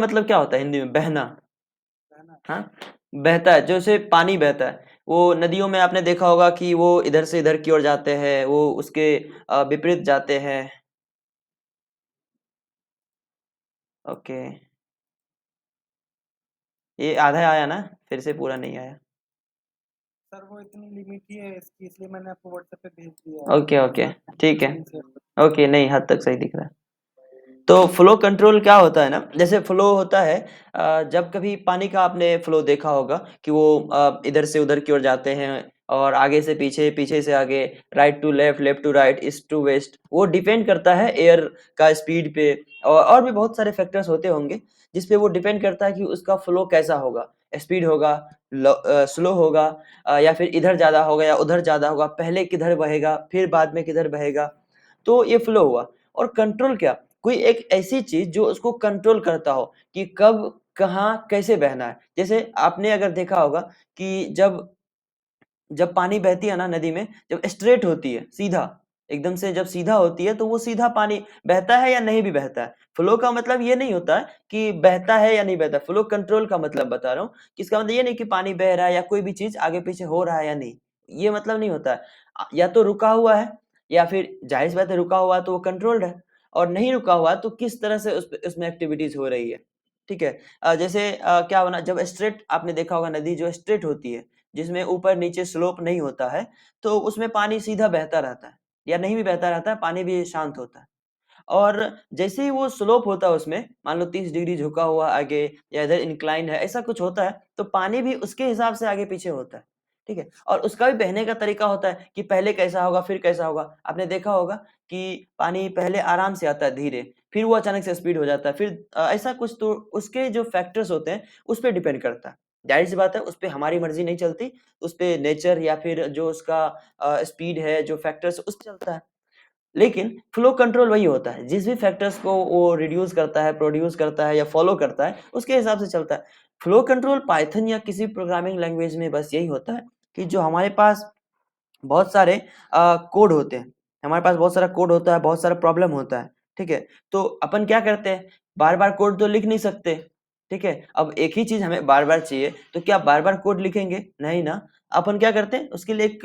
मतलब क्या होता है हिंदी में? बहना। हाँ, बहता है, जैसे पानी बहता है। वो नदियों में आपने देखा होगा कि वो इधर से इधर की ओर जाते हैं, वो उसके विपरीत जाते हैं। ओके, ये आधा आया ना, फिर से पूरा नहीं आया। सर वो इतनी लिमिट ही है इसकी, इसलिए मैंने आपको व्हाट्सएप पे भेज दिया है। ओके ओके, ठीक है। स्क्रीन शेयर पर। ओके, नहीं, हद तक सही दिख रहा है। तो फ्लो कंट्रोल क्या होता है ना, जैसे फ्लो होता है, जब कभी पानी का आपने फ्लो देखा होगा कि वो इधर से उधर की ओर जाते हैं, और आगे से पीछे, पीछे से आगे, right to left, left to right, east to west. वो डिपेंड करता है एयर का स्पीड पे, और भी बहुत सारे फैक्टर्स होते होंगे जिसपे वो डिपेंड करता है कि उसका फ्लो कैसा होगा। स्पीड होगा, स्लो होगा, या फिर इधर ज्यादा होगा या उधर ज्यादा होगा, पहले किधर बहेगा फिर बाद में किधर बहेगा। तो ये फ्लो हुआ। और कंट्रोल क्या, कोई एक ऐसी चीज जो उसको कंट्रोल करता हो कि कब, कहाँ, कैसे बहना है। जैसे आपने अगर देखा होगा कि जब जब पानी बहती है ना नदी में, जब स्ट्रेट होती है, सीधा, एकदम से जब सीधा होती है, तो वो सीधा पानी बहता है या नहीं भी बहता है। फ्लो का मतलब ये नहीं होता है कि बहता है या नहीं बहता। फ्लो कंट्रोल का मतलब बता रहा हूँ कि इसका मतलब ये नहीं कि पानी बह रहा है या कोई भी चीज आगे पीछे हो रहा है या नहीं। ये मतलब नहीं होता है। या तो रुका हुआ है, या फिर जाहिर सी बात है रुका हुआ है तो वो कंट्रोल्ड है, और नहीं रुका हुआ है तो किस तरह से उसमें एक्टिविटीज हो रही है। ठीक है। जैसे क्या होना, जब स्ट्रेट आपने देखा होगा, नदी जो स्ट्रेट होती है, जिसमें ऊपर नीचे स्लोप नहीं होता है, तो उसमें पानी सीधा बहता रहता है, या नहीं भी बहता रहता है, पानी भी शांत होता है। और जैसे ही वो स्लोप होता है उसमें, मान लो 30 डिग्री झुका हुआ आगे, या इधर इंक्लाइन है, ऐसा कुछ होता है, तो पानी भी उसके हिसाब से आगे पीछे होता है। ठीक है। और उसका भी बहने का तरीका होता है कि पहले कैसा होगा फिर कैसा होगा। आपने देखा होगा कि पानी पहले आराम से आता है धीरे, फिर वो अचानक से स्पीड हो जाता है, फिर ऐसा कुछ। तो उसके जो फैक्टर्स होते हैं उस पर डिपेंड करता है। जाहिर सी बात है, उस पर हमारी मर्जी नहीं चलती, उस पे नेचर या फिर जो उसका स्पीड है, जो फैक्टर्स, उस पे चलता है। लेकिन फ्लो कंट्रोल वही होता है, जिस भी फैक्टर्स को वो रिड्यूस करता है, प्रोड्यूस करता है या फॉलो करता है, उसके हिसाब से चलता है। फ्लो कंट्रोल पाइथन या किसी प्रोग्रामिंग लैंग्वेज में बस यही होता है कि जो हमारे पास बहुत सारे कोड होते हैं, हमारे पास बहुत सारा कोड होता है, बहुत सारा प्रॉब्लम होता है। ठीक है। तो अपन क्या करते हैं, बार बार कोड तो लिख नहीं सकते। ठीक है। अब एक ही चीज हमें बार बार चाहिए, तो क्या बार बार कोड लिखेंगे? नहीं ना। अपन क्या करते हैं, उसके लिए एक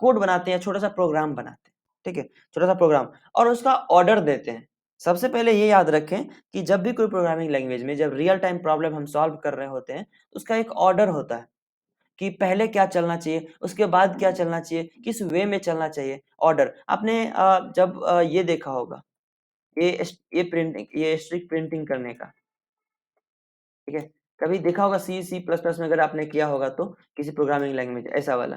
कोड बनाते हैं, छोटा सा प्रोग्राम बनाते हैं। ठीक है। छोटा सा प्रोग्राम, और उसका ऑर्डर देते हैं। सबसे पहले ये याद रखें कि जब भी कोई प्रोग्रामिंग लैंग्वेज में जब रियल टाइम प्रॉब्लम हम सॉल्व कर रहे होते हैं, तो उसका एक ऑर्डर होता है कि पहले क्या चलना चाहिए, उसके बाद क्या चलना चाहिए, किस वे में चलना चाहिए, ऑर्डर। आपने जब ये देखा होगा, ये प्रिंटिंग, ये स्ट्रिक प्रिंटिंग करने का, ठीक है, कभी देखा होगा सी सी प्लस प्लस में, अगर आपने किया होगा तो, किसी प्रोग्रामिंग लैंग्वेज ऐसा वाला।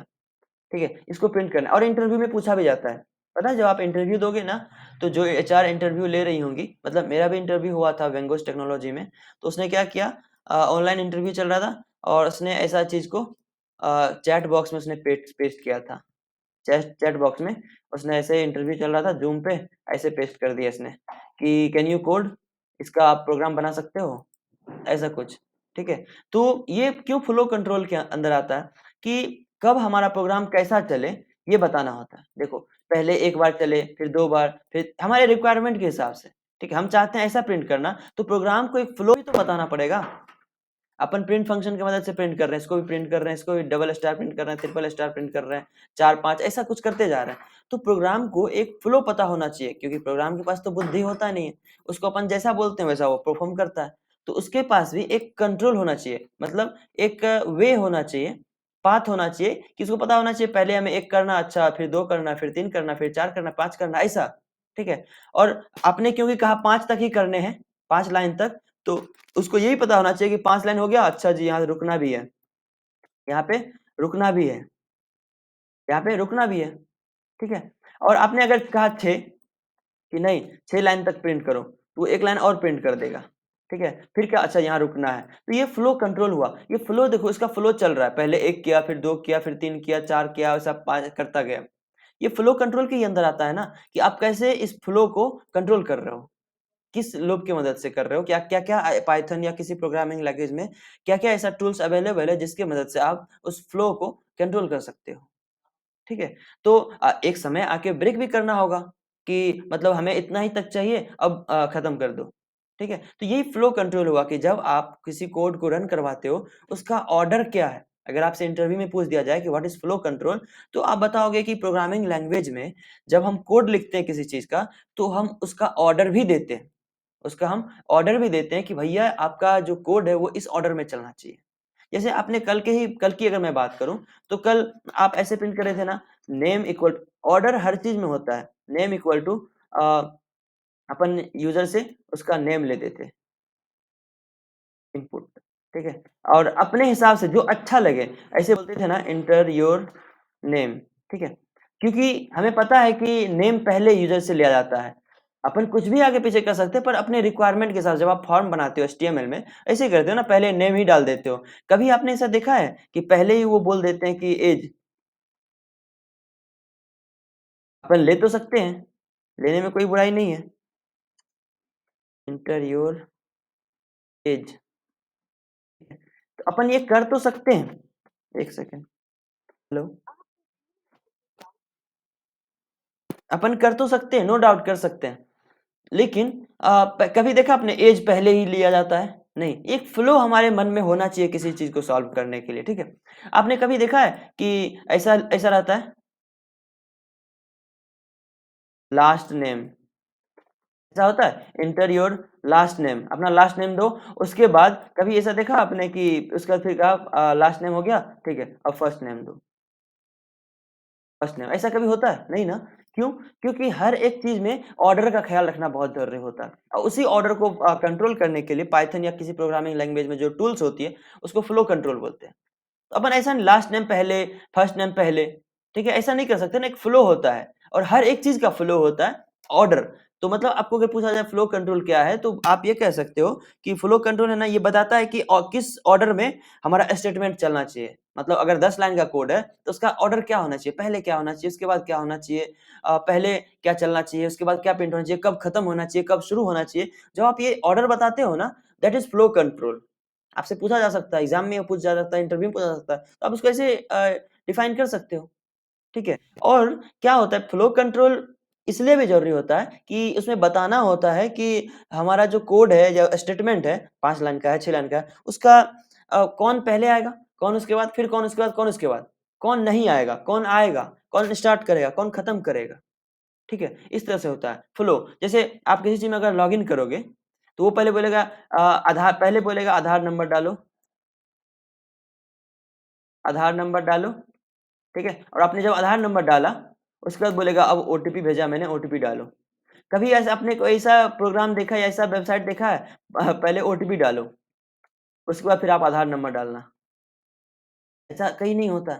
ठीक है। इसको प्रिंट करना, और इंटरव्यू में पूछा भी जाता है। पता है, जब आप इंटरव्यू दोगे ना, तो जो एचआर इंटरव्यू ले रही होंगी, मतलब मेरा भी इंटरव्यू हुआ था वेंगोस टेक्नोलॉजी में, तो उसने क्या किया, ऑनलाइन इंटरव्यू चल रहा था, और उसने ऐसा चीज को चैट बॉक्स में उसने पेस्ट पेस्ट किया था। चैट चैट बॉक्स में उसने, ऐसे इंटरव्यू चल रहा था जूम पे, ऐसे पेस्ट कर दिया इसने कि कैन यू कोड, इसका आप प्रोग्राम बना सकते हो, ऐसा कुछ। ठीक है। तो ये क्यों फ्लो कंट्रोल के अंदर आता है कि कब हमारा प्रोग्राम कैसा चले, ये बताना होता है। देखो, पहले एक बार चले, फिर दो बार, फिर हमारे रिक्वायरमेंट के हिसाब से। ठीक है। हम चाहते हैं ऐसा प्रिंट करना, तो प्रोग्राम को एक फ्लो भी तो बताना पड़ेगा। अपन प्रिंट फंक्शन की मदद से प्रिंट कर रहे हैं, इसको भी प्रिंट कर रहे हैं, इसको भी डबल स्टार प्रिंट कर रहे हैं, ट्रिपल स्टार प्रिंट कर रहे हैं, चार पांच, ऐसा कुछ करते जा रहे हैं। तो प्रोग्राम को एक फ्लो पता होना चाहिए, क्योंकि प्रोग्राम के पास तो बुद्धि होता नहीं है। उसको अपन जैसा बोलते हैं वैसा वो परफॉर्म करता है। तो उसके पास भी एक कंट्रोल होना चाहिए, मतलब एक वे होना चाहिए, पाथ होना चाहिए, कि उसको पता होना चाहिए पहले हमें एक करना, अच्छा फिर दो करना, फिर तीन करना, फिर चार करना, पांच करना, ऐसा। ठीक है। और आपने क्योंकि कहा पांच तक ही करने हैं, 5 लाइन तक, तो उसको यही पता होना चाहिए कि 5 लाइन हो गया, अच्छा जी यहाँ रुकना भी है, यहाँ पे रुकना भी है, यहाँ पे रुकना भी है। ठीक है। और आपने अगर कहा छः, कि नहीं 6 लाइन तक प्रिंट करो, तो वो 1 लाइन और प्रिंट कर देगा। ठीक है। फिर क्या, अच्छा यहाँ रुकना है, तो ये फ्लो कंट्रोल हुआ। ये फ्लो देखो, इसका फ्लो चल रहा है, पहले एक किया, फिर दो किया, फिर तीन किया, चार किया, ऐसा पाँच करता गया। ये फ्लो कंट्रोल के ही अंदर आता है ना, कि आप कैसे इस फ्लो को कंट्रोल कर रहे हो, किस लूप की मदद से कर रहे हो, क्या क्या क्या पाइथन या किसी प्रोग्रामिंग लैंग्वेज में क्या क्या ऐसा टूल्स अवेलेबल है जिसकी मदद से आप उस फ्लो को कंट्रोल कर सकते हो। ठीक है। तो एक समय आके ब्रेक भी करना होगा कि मतलब हमें इतना ही तक चाहिए, अब खत्म कर दो। ठीक है? तो यही फ्लो कंट्रोल हुआ कि जब आप किसी कोड को रन करवाते हो, उसका ऑर्डर क्या है? अगर आपसे इंटरव्यू में पूछ दिया जाए कि व्हाट इज़ फ्लो कंट्रोल, तो आप बताओगे कि प्रोग्रामिंग लैंग्वेज में जब हम कोड लिखते हैं किसी चीज़ का, तो हम उसका ऑर्डर भी देते हैं। उसका हम ऑर्डर भी देते हैं कि भैया आपका जो कोड है वो इस ऑर्डर में चलना चाहिए। जैसे आपने कल की अगर मैं बात करूँ, तो कल आप ऐसे प्रिंट कर रहे थे ना, नेम इक्वल ऑर्डर हर चीज़ में होता है। नेम इक्वल टू अ, अपन यूज़र से उसका नेम लेते थे, इनपुट, ठीक है? और अपने हिसाब से जो अच्छा लगे, ऐसे बोलते थे ना एंटर योर नेम, ठीक है? क्योंकि हमें पता है कि नेम पहले यूज़र से लिया जाता है। अपन कुछ भी आगे-पीछे कर सकते हैं पर अपने रिक्वायरमेंट के हिसाब से जब आप फॉर्म बनाते हो एचटीएमएल में, ऐसे ही करते हो ना पहले नेम ही डाल देते हो। कभी आपने ऐसा देखा है कि पहले ही वो बोल देते हैं कि ऐज? अपन ले तो सकते हैं, लेने में कोई बुराई नहीं है। एंटर योर ऐज, तो अपन ये कर तो सकते हैं। 1 सेकंड, हेलो? अपन कर तो सकते हैं, नो डाउट कर सकते हैं। लेकिन कभी देखा आपने ऐज पहले ही लिया जाता है? नहीं, एक फ्लो हमारे मन में होना चाहिए किसी चीज़ को सॉल्व करने के लिए, ठीक है? आपने कभी देखा है कि ऐसा ऐसा रहता है लास्ट नेम, ऐसा होता है? एंटर योर लास्ट नेम, अपना लास्ट नेम दो, उसके बाद कभी ऐसा देखा आपने कि उसका फिर कहा लास्ट नेम हो गया, ठीक है, अब फर्स्ट नेम दो। फर्स्ट नेम ऐसा कभी होता है? नहीं ना, क्यों? क्योंकि हर एक चीज़ में ऑर्डर का ख़्याल रखना बहुत ज़रूरी होता है और उसी ऑर्डर को कंट्रोल करने के लिए पाइथन या किसी प्रोग्रामिंग लैंग्वेज में जो टूल्स होती है, उसको फ्लो कंट्रोल बोलते हैं। तो अपन ऐसा नहीं लास्ट नेम पहले, फर्स्ट नेम पहले, ठीक है? ऐसा नहीं कर सकते ना, एक फ्लो होता है और हर एक चीज़ का फ्लो होता है, ऑर्डर। तो मतलब आपको अगर पूछा जाए फ्लो कंट्रोल क्या है, तो आप ये कह सकते हो कि फ्लो कंट्रोल है ना, ये बताता है कि किस ऑर्डर में हमारा स्टेटमेंट चलना चाहिए। मतलब अगर 10 लाइन का कोड है, तो उसका ऑर्डर क्या होना चाहिए? पहले क्या होना चाहिए, उसके बाद क्या होना चाहिए? पहले क्या चलना चाहिए, उसके बाद क्या प्रिंट होना चाहिए, कब खत्म होना चाहिए, कब शुरू होना चाहिए? जब आप ये ऑर्डर बताते हो ना, दैट इज़ फ्लो कंट्रोल। आपसे पूछा जा सकता है, एग्ज़ाम में पूछा जा सकता है, इंटरव्यू में पूछा जा सकता है, तो आप उसको ऐसे डिफाइन कर सकते हो, ठीक है? और क्या होता है फ्लो कंट्रोल इसलिए भी ज़रूरी होता है कि उसमें बताना होता है कि हमारा जो कोड है या स्टेटमेंट है, 5 लाइन का है, 6 लाइन का है, उसका कौन पहले आएगा, कौन उसके बाद, फिर कौन उसके बाद, कौन उसके बाद, कौन नहीं आएगा, कौन आएगा, कौन स्टार्ट करेगा, कौन खत्म करेगा, ठीक है? इस तरह से होता है फ्लो। जैसे आप किसी चीज़ में अगर लॉगिन करोगे, तो वो पहले बोलेगा आधार पहले बोलेगा आधार नंबर डालो, आधार नंबर डालो, ठीक है? और आपने जब आधार नंबर डाला, उसके बाद बोलेगा अब ओटीपी भेजा मैंने, ओटीपी डालो। कभी ऐसा आपने कोई ऐसा प्रोग्राम देखा है या ऐसा वेबसाइट देखा है पहले ओटीपी डालो, उसके बाद फिर आप आधार नंबर डालना, ऐसा कहीं नहीं होता।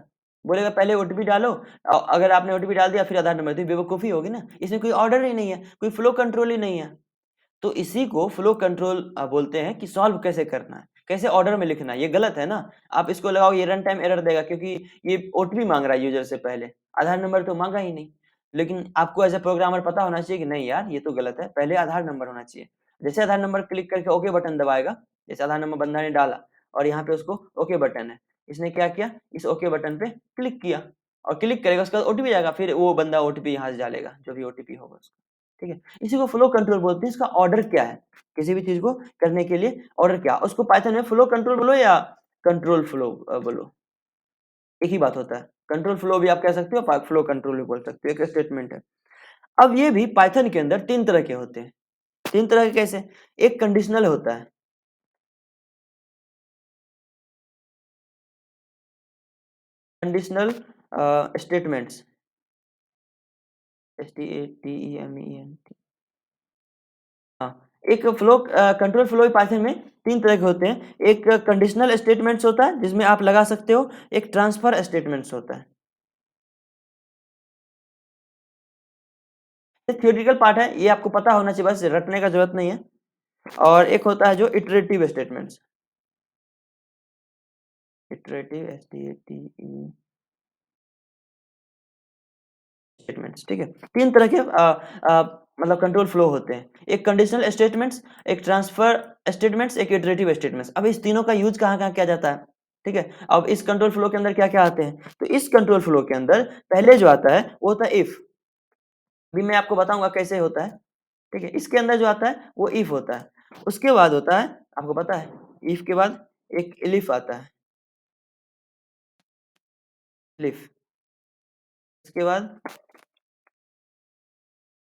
बोलेगा पहले ओटीपी डालो अगर आपने ओटीपी डाल दिया फिर आधार नंबर, तो बेवकूफ़ी होगी ना, इसमें कोई ऑर्डर ही नहीं है, कोई फ्लो कंट्रोल ही नहीं है। तो इसी को फ्लो कंट्रोल बोलते हैं कि सॉल्व कैसे करना है, कैसे ऑर्डर में लिखना है, ये गलत है ना। आप इसको लगाओ ये रन टाइम एरर देगा क्योंकि ये ओटीपी माँग रहा है यूज़र से पहले, आधार नंबर तो माँगा ही नहीं। लेकिन आपको एज़ अ प्रोग्रामर पता होना चाहिए कि नहीं यार ये तो गलत है, पहले आधार नंबर होना चाहिए। जैसे आधार नंबर क्लिक करके ओके बटन दबाएगा, जैसे आधार नंबर बंदा ने डाला और यहाँ पे उसको ओके बटन है। इसने क्या किया, इस ओके बटन पे क्लिक किया और क्लिक करेगा उसके बाद ओटीपी जाएगा, फिर वो बंदा ओटीपी यहाँ से डालेगा, जो भी ओटीपी होगा उसका, ठीक है? इसी को फ्लो कंट्रोल बोलते हैं, इसका ऑर्डर क्या है? किसी भी चीज़ को करने के लिए ऑर्डर क्या? उसको पाइथन में फ्लो कंट्रोल बोलो या कंट्रोल फ्लो बोलो, एक ही बात होता है। कंट्रोल फ्लो भी आप कह सकते हो, फ्लो कंट्रोल भी बोल सकते हो, एक स्टेटमेंट है। अब ये भी पाइथन के अंदर 3 तरह के होते हैं। 3 तरह के कैसे? एक कंडीशनल होता है, कंडीशनल स्टेटमेंट्स, STATEMENT। हाँ, एक फ्लो कंट्रोल फ्लो पाइथन में 3 तरह के होते हैं। एक कंडीशनल स्टेटमेंट्स होता है, जिसमें आप लगा सकते हो, एक ट्रांसफर स्टेटमेंट्स होता है। ये थ्योरेटिकल पार्ट है, ये आपको पता होना चाहिए, बस रटने का ज़रूरत नहीं है। और एक होता है जो iterative statements, iterative STATE statements, ठीक है? 3 तरह के मतलब कंट्रोल फ्लो होते हैं। एक कंडीशनल स्टेटमेंट्स, एक ट्रांसफर स्टेटमेंट्स, एक इटरेटिव स्टेटमेंट्स। अब इस तीनों का यूज़ कहाँ-कहाँ किया जाता है? ठीक है? अब इस कंट्रोल फ्लो के अंदर क्या-क्या आते हैं? तो इस कंट्रोल फ्लो के अंदर पहले जो आता है, वो होता है इफ। अभी मैं आपको बताऊँगा कैसे होता है, ठीक है? इसके अंदर जो आता है, वो इफ होता है। उसके बाद होता है, आपको पता है, इफ के बाद एक एलिफ आता है, एलिफ। उसके बाद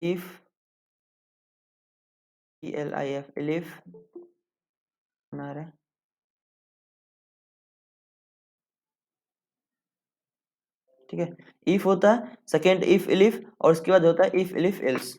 इफ, ELIF, एलिफ बना रहे हैं, ठीक है। इफ होता है, सेकेंड इफ एलिफ, और उसके बाद होता है इफ एलिफ एल्स,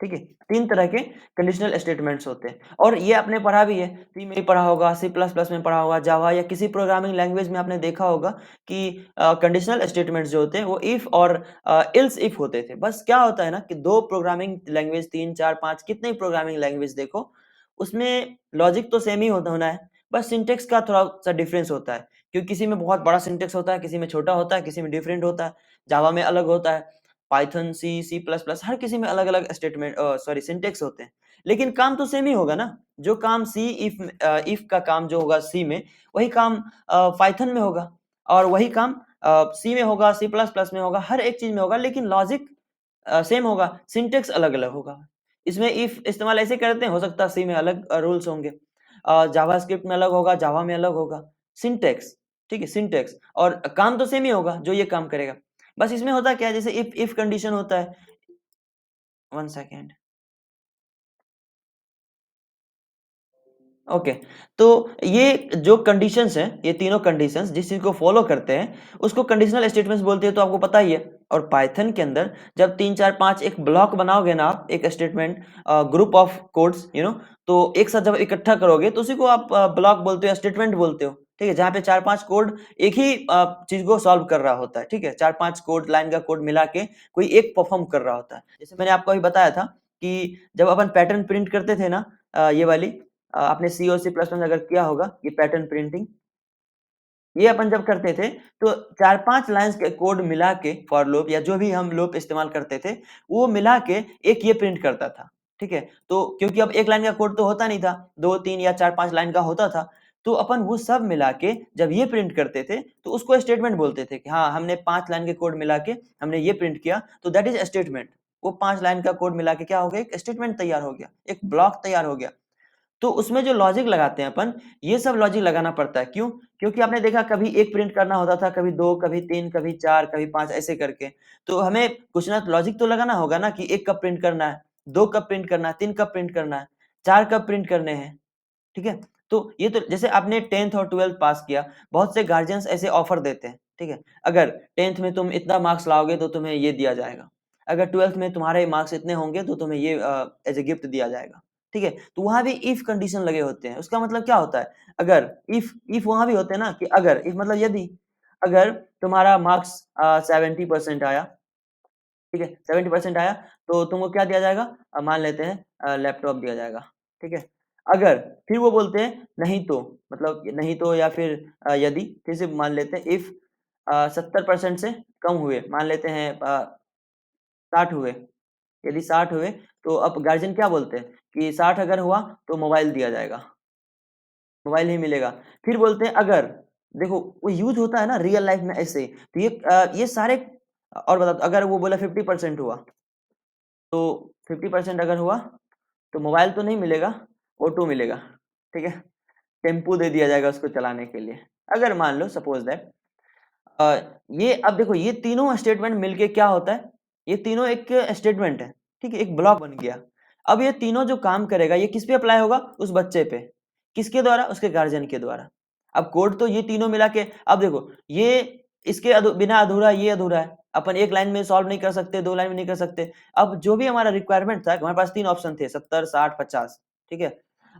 ठीक है। तीन तरह के कंडीशनल स्टेटमेंट्स होते हैं और ये आपने पढ़ा भी है, सी में पढ़ा होगा, सी प्लस प्लस में पढ़ा होगा, जावा या किसी प्रोग्रामिंग लैंग्वेज में आपने देखा होगा कि कंडीशनल स्टेटमेंट्स जो होते हैं वो इफ और एल्स इफ होते थे। बस क्या होता है ना कि दो प्रोग्रामिंग लैंग्वेज, तीन चार पांच कितने प्रोग्रामिंग लैंग्वेज देखो, उसमें लॉजिक तो सेम ही होना है, बस सिंटेक्स का थोड़ा सा डिफरेंस होता है, क्योंकि किसी में बहुत बड़ा सिंटेक्स होता है, किसी में छोटा होता है, किसी में डिफरेंट होता है, जावा में अलग होता है, पाइथन, सी, सी प्लस प्लस, हर किसी में अलग-अलग स्टेटमेंट सॉरी सिंटेक्स होते हैं। लेकिन काम तो सेम ही होगा ना, जो काम सी इफ का काम जो होगा सी में, वही काम पाइथन में होगा, और वही काम सी में होगा, सी प्लस प्लस में होगा, हर एक चीज में होगा, लेकिन लॉजिक सेम होगा, सिंटेक्स अलग-अलग होगा। इसमें इफ इस्तेमाल ऐसे करते हैं, हो सकता है सी में अलग रूल्स होंगे, जावास्क्रिप्ट में अलग होगा, जावा में अलग होगा, सिंटेक्स, ठीक है, सिंटेक्स, और काम तो सेम ही होगा, जो ये काम करेगा। बस इसमें होता क्या है, जैसे इफ कंडीशन होता है, 1 सेकंड, ओके। तो ये जो कंडीशंस हैं, ये तीनों कंडीशंस जिस चीज को फॉलो करते हैं, उसको कंडीशनल स्टेटमेंट्स बोलते हैं, तो आपको पता ही है। और पाइथन के अंदर जब 3 4 5 एक ब्लॉक बनाओगे ना आप, एक स्टेटमेंट ग्रुप ऑफ कोड्स, तो एक साथ जब इकट्ठा करोगे तो उसी को आप ब्लॉक बोलते हो या स्टेटमेंट बोलते हो, ठीक है, जहाँ पे 4 5 कोड एक ही चीज को सॉल्व कर रहा होता है, ठीक है, 4 5 कोड, लाइन का कोड मिला के कोई एक परफॉर्म कर रहा होता है। जैसे मैंने आपको अभी बताया था कि जब अपन पैटर्न प्रिंट करते थे ना, ये वाली, आपने सी और सी प्लस प्लस अगर किया होगा, ये पैटर्न प्रिंटिंग, ये अपन जब करते थे, तो 4-5 लाइन्स के कोड मिला के, फॉर लूप या जो भी हम लूप इस्तेमाल करते थे, वो मिला के एक ये प्रिंट करता था, ठीक है? तो क्योंकि अब 1 लाइन का कोड तो होता नहीं था, 2, 3 या 4-5 लाइन का होता था, तो अपन वो सब मिला के जब ये प्रिंट करते थे, तो उसको स्टेटमेंट बोलते थे कि हाँ, हमने 5 लाइन के कोड मिला के हमने ये प्रिंट किया, तो दैट इज़ स्टेटमेंट। वो 5 लाइन का कोड मिला के क्या हो गया? एक स्टेटमेंट तैयार हो गया, एक ब्लॉक तैयार हो गया। तो उसमें जो लॉजिक लगाते हैं अपन, ये सब लॉजिक लगाना पड़ता है। क्यों? क्योंकि आपने देखा कभी 1 प्रिंट करना होता था, कभी 2, कभी 3, कभी 4, कभी 5 ऐसे करके। तो हमें कुछ ना लॉजिक तो लगाना होगा ना कि 1 कब प्रिंट करना है, 2 कब प्रिंट करना है, 3 कब प्रिंट करना है, 4 कब प्रिंट करने हैं, ठीक है? तो ये तो जैसे आपने 10th और 12th पास किया, बहुत से गार्जियंस ऐसे ऑफर देते हैं, ठीक है? अगर 10th में तुम इतना मार्क्स लाओगे तो तुम्हें ये दिया जाएगा। अगर 12th में तुम्हारे मार्क्स इतने होंगे तो तुम्हें ये एज़ अ गिफ्ट दिया जाएगा। ठीक है? तो वहाँ भी इफ कंडीशन लगे होते हैं। उसका मतलब क्या होता है? अगर इफ वहाँ भी होते हैं ना कि अगर, इफ मतलब यदि, अगर तुम्हारा मार्क्स 70% आया, ठीक है? 70% आया तो तुमको क्या दिया जाएगा? मान लेते हैं लैपटॉप दिया जाएगा, ठीक है? अगर फिर वो बोलते हैं नहीं तो, मतलब नहीं तो या फिर यदि, फिर से मान लेते हैं इफ 70% से कम हुए, मान लेते हैं 60 हुए, यदि 60 हुए तो अब गार्जियन क्या बोलते हैं कि 60 अगर हुआ तो मोबाइल दिया जाएगा, मोबाइल ही मिलेगा। फिर बोलते हैं अगर, देखो वो यूज़ होता है ना रियल लाइफ में ऐसे, तो ये सारे, और बता दो अगर वो बोला 50% हुआ, तो 50% अगर हुआ तो मोबाइल तो नहीं मिलेगा, ऑटो मिलेगा, ठीक है? टेम्पू दे दिया जाएगा उसको चलाने के लिए। अगर मान लो सपोज़ दैट ये अब देखो ये तीनों स्टेटमेंट मिलके क्या होता है, ये तीनों एक स्टेटमेंट है, ठीक है? एक ब्लॉक बन गया। अब ये तीनों जो काम करेगा ये किस पे अप्लाई होगा? उस बच्चे पे। किसके द्वारा? उसके गार्जियन के द्वारा। अब कोड तो ये तीनों मिला के, अब देखो ये इसके बिना अधूरा, ये अधूरा है। अपन एक लाइन में सॉल्व नहीं कर सकते, 2 लाइन में नहीं कर सकते। अब जो भी हमारा रिक्वायरमेंट था, हमारे पास 3 ऑप्शन थे, 70, 60, 50, ठीक है?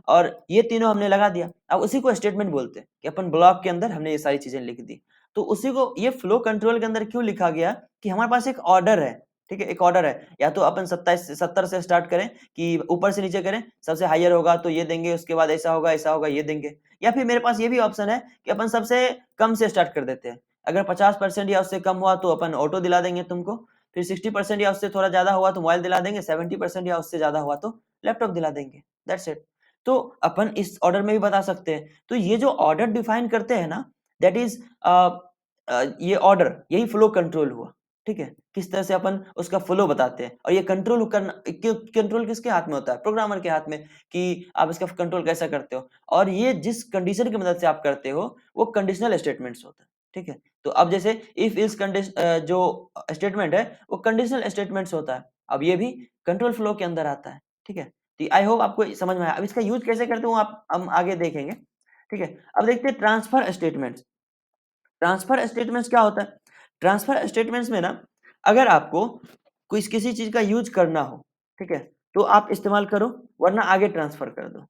और ये तीनों हमने लगा दिया। अब उसी को स्टेटमेंट बोलते हैं कि अपन ब्लॉक के अंदर हमने ये सारी चीज़ें लिख दी। तो उसी को ये फ्लो कंट्रोल के अंदर क्यों लिखा गया कि हमारे पास एक ऑर्डर है, ठीक है? एक ऑर्डर है, या तो अपन 27 से 70 से स्टार्ट करें कि ऊपर से नीचे करें, सबसे हायर होगा तो ये देंगे, उसके बाद ऐसा होगा ये देंगे, या फिर मेरे पास ये भी ऑप्शन है कि अपन सबसे कम से स्टार्ट कर देते हैं। अगर 50% या उससे कम हुआ तो अपन ऑटो दिला देंगे तुमको, फिर 60% या उससे थोड़ा ज़्यादा हुआ तो मोबाइल दिला देंगे, 70% या उससे ज़्यादा हुआ तो लैपटॉप दिला देंगे, दैट्स इट। तो अपन इस ऑर्डर में भी बता सकते हैं। तो ये जो ऑर्डर डिफाइन करते हैं ना, दैट इज़ ये ऑर्डर, यही फ्लो कंट्रोल हुआ, ठीक है? किस तरह से अपन उसका फ्लो बताते हैं और ये कंट्रोल करना कंट्रोल किसके हाथ में होता है? प्रोग्रामर के हाथ में कि आप इसका कंट्रोल कैसा करते हो और ये जिस कंडीशन की मदद से आप करते हो, वो कंडीशनल स्टेटमेंट्स होता है, ठीक है? तो अब जैसे इफ इस जो स्टेटमेंट है, वो कंडीशनल स्टेटमेंट्स होता है। अब ये भी कंट्रोल फ्लो के अंदर आता है, ठीक है? तो आई होप आपको समझ में आया। अब इसका यूज़ कैसे करते हो आप हम आगे देखेंगे, ठीक है? अब देखते हैं ट्रांसफर स्टेटमेंट्स। ट्रांसफर स्टेटमेंट्स क्या होता है? ट्रांसफर स्टेटमेंट्स में ना अगर आपको कोई किसी चीज़ का यूज़ करना हो, ठीक है? तो आप इस्तेमाल करो वरना आगे ट्रांसफर कर दो।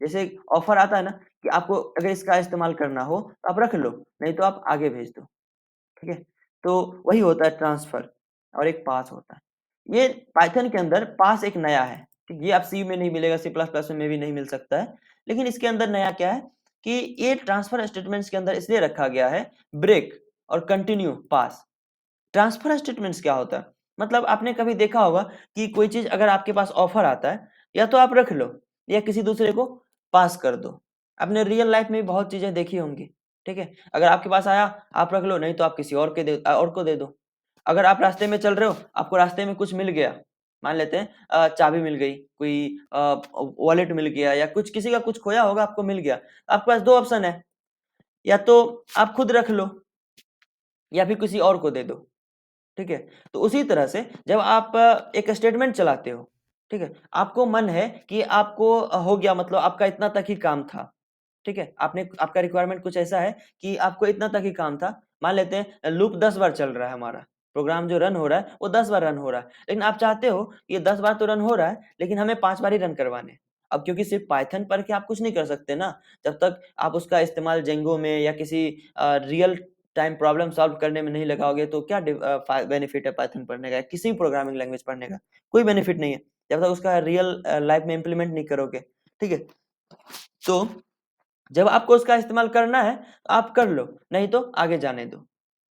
जैसे ऑफर आता है ना कि आपको अगर इसका इस्तेमाल करना हो तो आप रख लो, नहीं तो आप आगे भेज दो, ठीक है? तो वही होता है ट्रांसफर और एक पास होता है। ये पाइथन के अंदर पास एक नया है, ठीक? ये आप सी में नहीं मिलेगा, सी प्लस प्लस में भी नहीं मिल सकता है। लेकिन इसके अंदर नया क्या है कि ये ट्रांसफर स्टेटमेंट्स के अंदर इसलिए रखा गया है ब्रेक और कंटिन्यू पास। ट्रांसफर स्टेटमेंट्स क्या होता है? मतलब आपने कभी देखा होगा कि कोई चीज़ अगर आपके पास ऑफर आता है, या तो आप रख लो या किसी दूसरे को पास कर दो। आपने रियल लाइफ में भी बहुत चीज़ें देखी होंगी, ठीक है? अगर आपके पास आया, आप रख लो, नहीं तो आप किसी और को दे दो। अगर आप रास्ते में चल रहे हो, आपको रास्ते में कुछ मिल गया, मान लेते हैं चाबी मिल गई, कोई वॉलेट मिल गया या कुछ किसी का कुछ खोया होगा आपको मिल गया। आपके पास 2 ऑप्शन है, या तो आप खुद रख लो या फिर किसी और को दे दो। ठीक है? तो उसी तरह से जब आप एक स्टेटमेंट चलाते हो, ठीक है? आपको मन है कि आपको हो गया मतलब आपका इतना तक ही काम था, ठीक है? आपने आपका रिक्वायरमेंट कुछ ऐसा है कि आपको इतना तक ही काम था। मान लेते हैं लूप 10 बार चल रहा है हमारा, प्रोग्राम जो रन हो रहा है वो 10 बार रन हो रहा है। लेकिन आप चाहते हो ये 10 बार तो रन हो रहा है, लेकिन हमें 5 बार ही रन करवाने हैं। अब क्योंकि सिर्फ पाइथन पढ़ के आप कुछ नहीं कर सकते ना, जब तक आप उसका इस्तेमाल जेंगो में या किसी रियल टाइम प्रॉब्लम सॉल्व करने में नहीं लगाओगे तो क्या बेनिफिट है पाइथन पढ़ने का, किसी भी प्रोग्रामिंग लैंग्वेज पढ़ने का? कोई बेनिफिट नहीं है, जब तक उसका रियल लाइफ में इम्प्लीमेंट नहीं करोगे, ठीक है? तो जब आपको उसका इस्तेमाल करना है, आप कर लो, नहीं तो आगे जाने दो।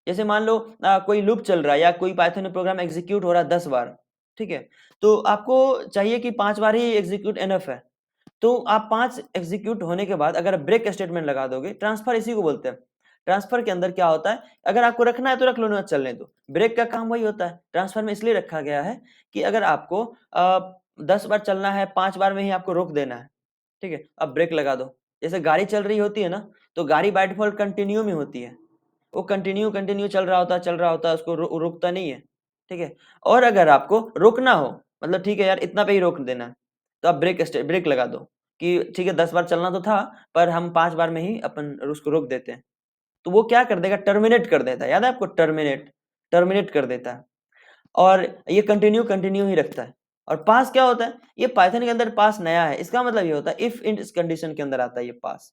जैसे मान लो कोई लूप चल रहा है या कोई पाइथन में प्रोग्राम एग्जीक्यूट हो रहा है 10 बार, ठीक है? तो आपको चाहिए कि 5 बार ही एग्जीक्यूट इनफ है। तो आप 5 एग्जीक्यूट होने के बाद अगर ब्रेक स्टेटमेंट लगा दोगे, ट्रांसफर इसी को बोलते हैं। ट्रांसफर के अंदर क्या होता है, अगर आपको रखना है तो रख लो, नहीं तो चलने दो। ब्रेक का काम वही होता है। ट्रांसफर में इसलिए रखा गया है कि अगर आपको 10 बार चलना है, 5 बार में ही आपको रोक देना है, ठीक है? अब ब्रेक लगा दो। जैसे गाड़ी चल रही होती है ना, तो गाड़ी बाय डिफ़ॉल्ट कंटिन्यू में होती है। वो कंटिन्यू कंटिन्यू चल रहा होता है, उसको रुकता नहीं है, ठीक है? और अगर आपको रोकना हो, मतलब ठीक है यार इतना पे ही रोक देना है, तो आप ब्रेक लगा दो कि ठीक है 10 बार चलना तो था, पर हम 5 बार में ही अपन उसको रोक देते हैं। तो वो क्या कर देगा, टर्मिनेट कर देता है, याद है आपको टर्मिनेट? टर्मिनेट कर देता है और ये कंटिन्यू ही रखता है। और पास क्या होता है? ये पाइथन के अंदर पास नया है, इसका मतलब ये होता है इफ इन इस कंडीशन के अंदर आता है ये पास।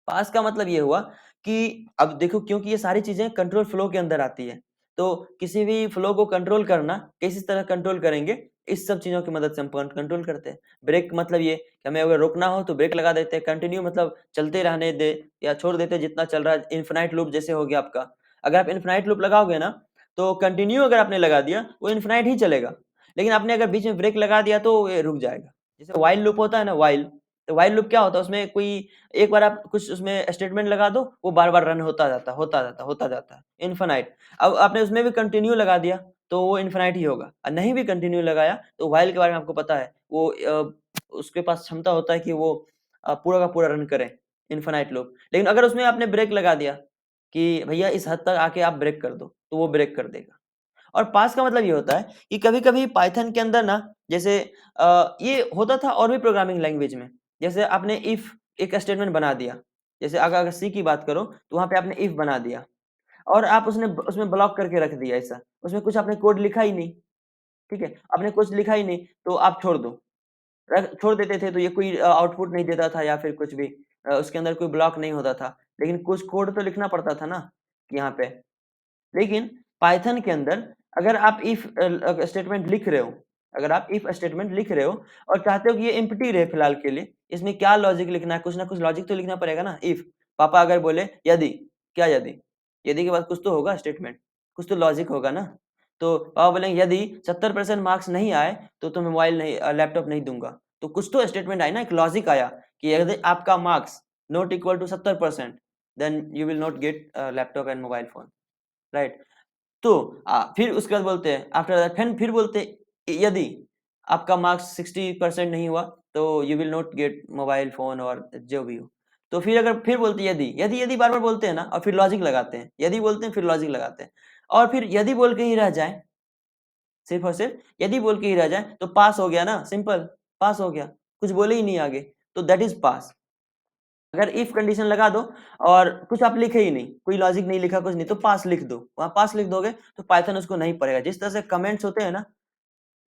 पास का मतलब ये हुआ कि अब देखो क्योंकि ये सारी चीज़ें कंट्रोल फ्लो के अंदर आती है, तो किसी भी फ्लो को कंट्रोल करना किस तरह कंट्रोल करेंगे, इस सब चीज़ों की मदद से हम कंट्रोल करते हैं। ब्रेक मतलब ये कि हमें अगर रोकना हो तो ब्रेक लगा देते हैं, कंटिन्यू मतलब चलते रहने दे या छोड़ देते हैं जितना चल रहा है, इन्फिनाइट लूप जैसे हो गया आपका। अगर आप इन्फिनाइट लूप लगाओगे ना, तो कंटिन्यू अगर आपने लगा दिया, वो इन्फिनाइट ही चलेगा। लेकिन आपने अगर बीच में ब्रेक लगा दिया तो ये रुक जाएगा। जैसे व्हाइल लूप होता है ना व्हाइल, तो व्हाइल लूप क्या होता है उसमें कोई एक बार आप कुछ उसमें स्टेटमेंट लगा दो, वो बार-बार रन होता जाता है, इन्फिनाइट। अब आपने उसमें भी कंटिन्यू लगा दिया, तो वो इन्फिनाइट ही होगा और नहीं भी कंटिन्यू लगाया, तो व्हाइल के बारे में आपको पता है, वो उसके पास क्षमता होता है कि वो पूरा का पूरा रन करे, इन्फिनाइट लूप। लेकिन अगर उसमें आपने ब्रेक लगा दिया कि भैया इस हद तक आके आप ब्रेक कर दो, तो वो ब्रेक कर देगा। और पास का मतलब ये होता है कि कभी-कभी पाइथन के अंदर ना जैसे ये होता था और भी प्रोग्रामिंग लैंग्वेज में। जैसे आपने इफ एक स्टेटमेंट बना दिया। जैसे अगर सी की बात करो तो वहाँ पे आपने इफ बना दिया और आप उसने उसमें ब्लॉक करके रख दिया ऐसा। उसमें कुछ आपने कोड लिखा ही नहीं, ठीक है? आपने कुछ लिखा ही नहीं तो आप छोड़ दो। छोड़ देते थे तो ये कोई आउटपुट नहीं देता था या फिर कुछ भी उसके अंदर कोई ब्लॉक नहीं होता था। लेकिन कुछ कोड तो लिखना पड़ता था ना कि यहाँ पे लेकिन पाइथन के अंदर अगर आप इफ स्टेटमेंट लिख रहे हो अगर आप इफ स्टेटमेंट लिख रहे हो और चाहते हो कि ये एम्प्टी रहे फिलहाल के लिए, इसमें क्या लॉजिक लिखना है, कुछ ना कुछ लॉजिक तो लिखना पड़ेगा ना। इफ पापा अगर बोले यदि, क्या यदि? यदि के बाद कुछ तो होगा स्टेटमेंट, कुछ तो लॉजिक होगा ना। तो पापा बोलेंगे यदि 70% मार्क्स नहीं आए तो तुम्हें मोबाइल नहीं लैपटॉप नहीं दूँगा। तो कुछ तो स्टेटमेंट आई ना, एक लॉजिक आया कि यदि आपका marks not equal to 70% then you will not get laptop and mobile phone, right? तो फिर उसके बाद बोलते हैं आफ्टर दैट फिर बोलते हैं यदि आपका मार्क्स 60% नहीं हुआ तो you will not gate mobile phone और जो भी हो। तो फिर अगर फिर बोलते हैं यदि बार बार बोलते हैं ना और फिर लॉजिक लगाते हैं, यदि बोलते हैं फिर लॉजिक लगाते हैं और फिर यदि बोल के ही रह जाए, सिर्फ और सिर्फ यदि बोल के ही रह जाए तो पास हो गया ना, सिंपल पास हो गया, कुछ बोले ही नहीं आगे, तो दैट इज पास। अगर इफ कंडीशन लगा दो और कुछ आप लिखे ही नहीं, कोई लॉजिक नहीं लिखा, कुछ नहीं, तो पास लिख दो, वहां पास लिख दोगे तो पाइथन उसको नहीं पढ़ेगा। जिस तरह से कमेंट्स होते हैं ना,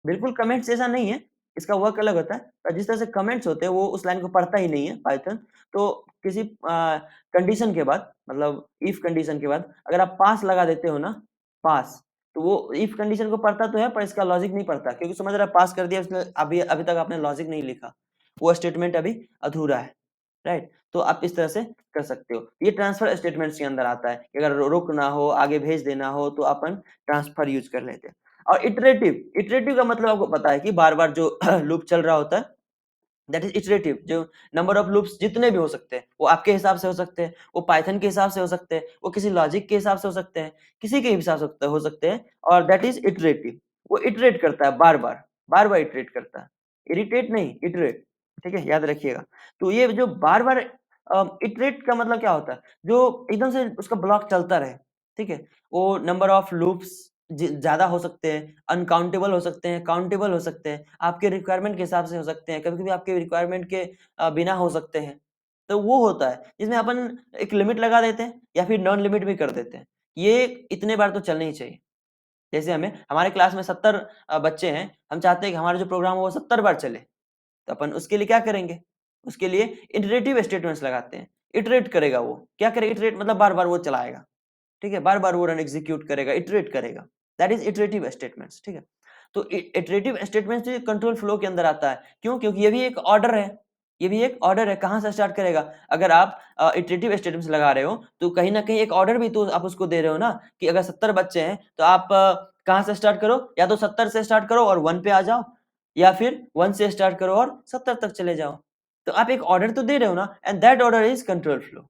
बिल्कुल कमेंट्स जैसा नहीं है, इसका वर्क अलग होता है, पर जिस तरह से कमेंट्स होते हैं वो उस लाइन को पढ़ता ही नहीं है पाइथन। तो किसी कंडीशन के बाद, मतलब इफ कंडीशन के बाद अगर आप पास लगा देते हो ना, पास, तो वो इफ कंडीशन को पढ़ता तो है पर इसका लॉजिक नहीं पढ़ता, क्योंकि समझ रहा है पास कर दिया उसने, अभी अभी तक आपने लॉजिक नहीं लिखा, वो स्टेटमेंट अभी अधूरा है, राइट। तो आप इस तरह से कर सकते हो। ये ट्रांसफर स्टेटमेंट्स के अंदर आता है कि अगर रुकना हो, आगे भेज देना हो तो अपन ट्रांसफर यूज कर लेते हैं। और इटरेटिव का मतलब आपको पता है कि बार-बार जो लूप चल रहा होता है, दैट इज इटरेटिव। जो नंबर ऑफ लूप्स जितने भी हो सकते हैं, वो आपके हिसाब से हो सकते हैं, वो पाइथन के हिसाब से हो सकते हैं, वो किसी लॉजिक के हिसाब से हो सकते हैं, किसी के हिसाब से हो सकते हैं, और दैट इज इटरेटिव। वो इटरेट करता है बार-बार, बार-बार इटरेट करता है। इरिटेट नहीं, इटरेट, ठीक है? याद रखिएगा। तो ये जो बार-बार इटरेट का मतलब क्या होता है? जो एकदम से उसका ब्लॉक चलता रहे, ठीक है? वो नंबर ऑफ लूप्स ज़्यादा हो सकते हैं, अनकाउंटेबल हो सकते हैं, काउंटेबल हो सकते हैं, आपके रिक्वायरमेंट के हिसाब से हो सकते हैं, कभी-कभी आपके रिक्वायरमेंट के बिना हो सकते हैं। तो वो होता है, जिसमें अपन एक लिमिट लगा देते हैं या फिर नॉन लिमिट भी कर देते हैं। ये इतने बार तो चलना ही चाहिए। जैसे हमारे क्लास में 70 बच्चे हैं, हम चाहते हैं कि हमारा जो प्रोग्राम हो वो 70 बार चले, तो अपन उसके लिए क्या करेंगे? उसके लिए इटरेटिव स्टेटमेंट्स लगाते हैं। इटरेट करेगा वो, क्या करेगा इटरेट मतलब बार-बार वो चलाएगा। ठीक है, बार बार वो रन एग्जीक्यूट करेगा, इटरेट करेगा, दैट इज इटरेटिव स्टेटमेंट्स। ठीक है, तो इटरेटिव स्टेटमेंट्स कंट्रोल फ्लो के अंदर आता है। क्यों? क्योंकि ये भी एक ऑर्डर है, ये भी एक ऑर्डर है। कहां से स्टार्ट करेगा? अगर आप इटरेटिव स्टेटमेंट्स लगा रहे हो तो कहीं ना कहीं एक ऑर्डर भी तो आप उसको दे रहे हो ना, कि अगर 70 बच्चे हैं तो आप कहां से स्टार्ट करो, या तो 70 से स्टार्ट करो और 1 पे आ जाओ, या फिर 1 से स्टार्ट करो और 70 तक चले जाओ। तो आप एक ऑर्डर तो दे रहे हो ना, and that order is control flow.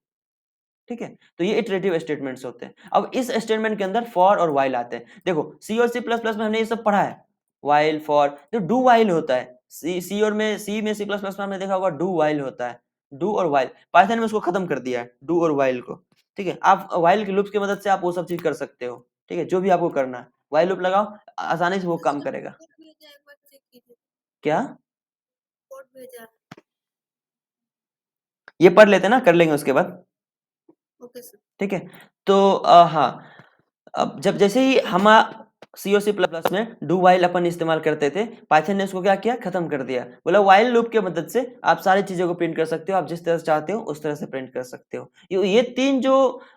ठीक है, तो ये इटरेटिव स्टेटमेंट्स होते हैं। अब इस स्टेटमेंट के अंदर फॉर और व्हाइल आते हैं। देखो सी और सी प्लस प्लस में हमने ये सब पढ़ा है, व्हाइल फॉर। जो डू व्हाइल होता है, सी में सी प्लस प्लस में हमने देखा होगा डू व्हाइल होता है, डू और व्हाइल। पाइथन में उसको खत्म कर दिया है, डू और व्हाइल को। ठीक है, आप व्हाइल के लूप्स की मदद से आप वो सब चीज कर सकते हो। ठीक है, जो भी आपको करना है व्हाइल लूप लगाओ, आसानी से वो काम करेगा। कोड भेजा एक बार चेक कीजिए। क्या? कोड भेजा है। ये पढ़ लेते हैं ना, कर लेंगे उसके बाद। Okay sir. ठीक है, तो हाँ, अब जब जैसे ही हम सी और सी प्लस प्लस में डू वाइल अपन इस्तेमाल करते थे, पाइथन ने उसको क्या किया, खत्म कर दिया। बोला वाइल लूप की मदद से आप सारी चीजों को प्रिंट कर सकते हो, आप जिस तरह से चाहते हो उस तरह से प्रिंट कर सकते हो। ये तीन जो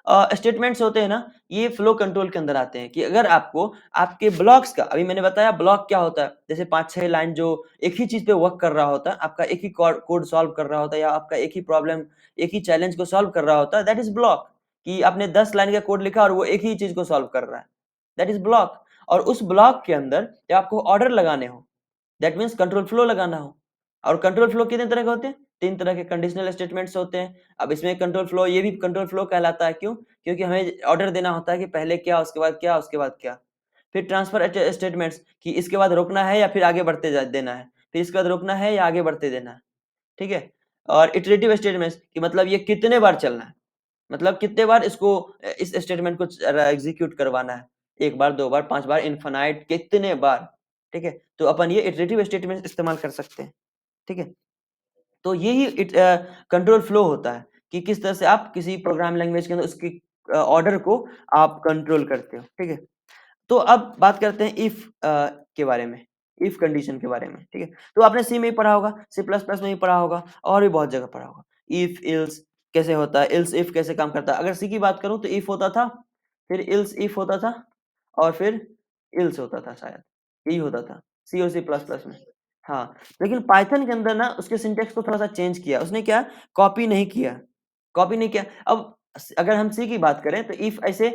स्टेटमेंट्स होते हैं ना, ये फ्लो कंट्रोल के अंदर आते हैं। कि अगर आपको आपके ब्लॉक्स का, अभी मैंने बताया ब्लॉक क्या होता है, जैसे 5-6 लाइन जो एक ही चीज पे वर्क कर रहा होता है, आपका एक ही कोड सॉल्व कर रहा होता है, या आपका एक ही प्रॉब्लम, एक ही चैलेंज को सॉल्व कर रहा होता है, दैट इज ब्लॉक। कि आपने 10 लाइन का कोड लिखा और वो एक ही चीज को सॉल्व कर रहा है, दैट इज ब्लॉक। और उस ब्लॉक के अंदर जब आपको ऑर्डर लगाने हो, दैट मीन्स कंट्रोल फ्लो लगाना हो। और कंट्रोल फ्लो कितने तरह के होते हैं? 3 तरह के कंडीशनल स्टेटमेंट्स होते हैं। अब इसमें कंट्रोल फ्लो, ये भी कंट्रोल फ्लो कहलाता है। क्यों? क्योंकि हमें ऑर्डर देना होता है कि पहले क्या, उसके बाद क्या, उसके बाद क्या। फिर ट्रांसफर स्टेटमेंट्स, कि इसके बाद रोकना है या फिर आगे बढ़ते देना है, फिर इसके बाद रोकना है या आगे बढ़ते देना है। ठीक है, और इटरेटिव स्टेटमेंट्स कि मतलब ये कितने बार चलना है, मतलब कितने बार इसको इस स्टेटमेंट को एग्जीक्यूट करवाना है, 1 बार, 2 बार, 5 बार, इनफिनाइट कितने बार। ठीक है, तो अपन ये इटरेटिव स्टेटमेंट इस्तेमाल कर सकते हैं। ठीक है, तो यही कंट्रोल फ्लो होता है कि किस तरह से आप किसी प्रोग्राम लैंग्वेज के अंदर उसकी ऑर्डर को आप कंट्रोल करते हो। ठीक है, तो अब बात करते हैं इफ के बारे में, इफ कंडीशन के बारे में। ठीक है, तो आपने सी में ही पढ़ा होगा, सी प्लस प्लस में ही पढ़ा होगा, और भी बहुत जगह पढ़ा होगा। इफ इल्स कैसे होता है, इल्स इफ कैसे काम करता है। अगर सी की बात करूं तो इफ होता था, फिर इल्स इफ होता था, और फिर इल्स होता था, शायद यही होता था सी और सी प्लस प्लस में। हाँ, लेकिन पाइथन के अंदर ना उसके सिंटेक्स को थोड़ा सा चेंज किया उसने। क्या? कॉपी नहीं किया, कॉपी नहीं किया। अब अगर हम सी की बात करें तो इफ ऐसे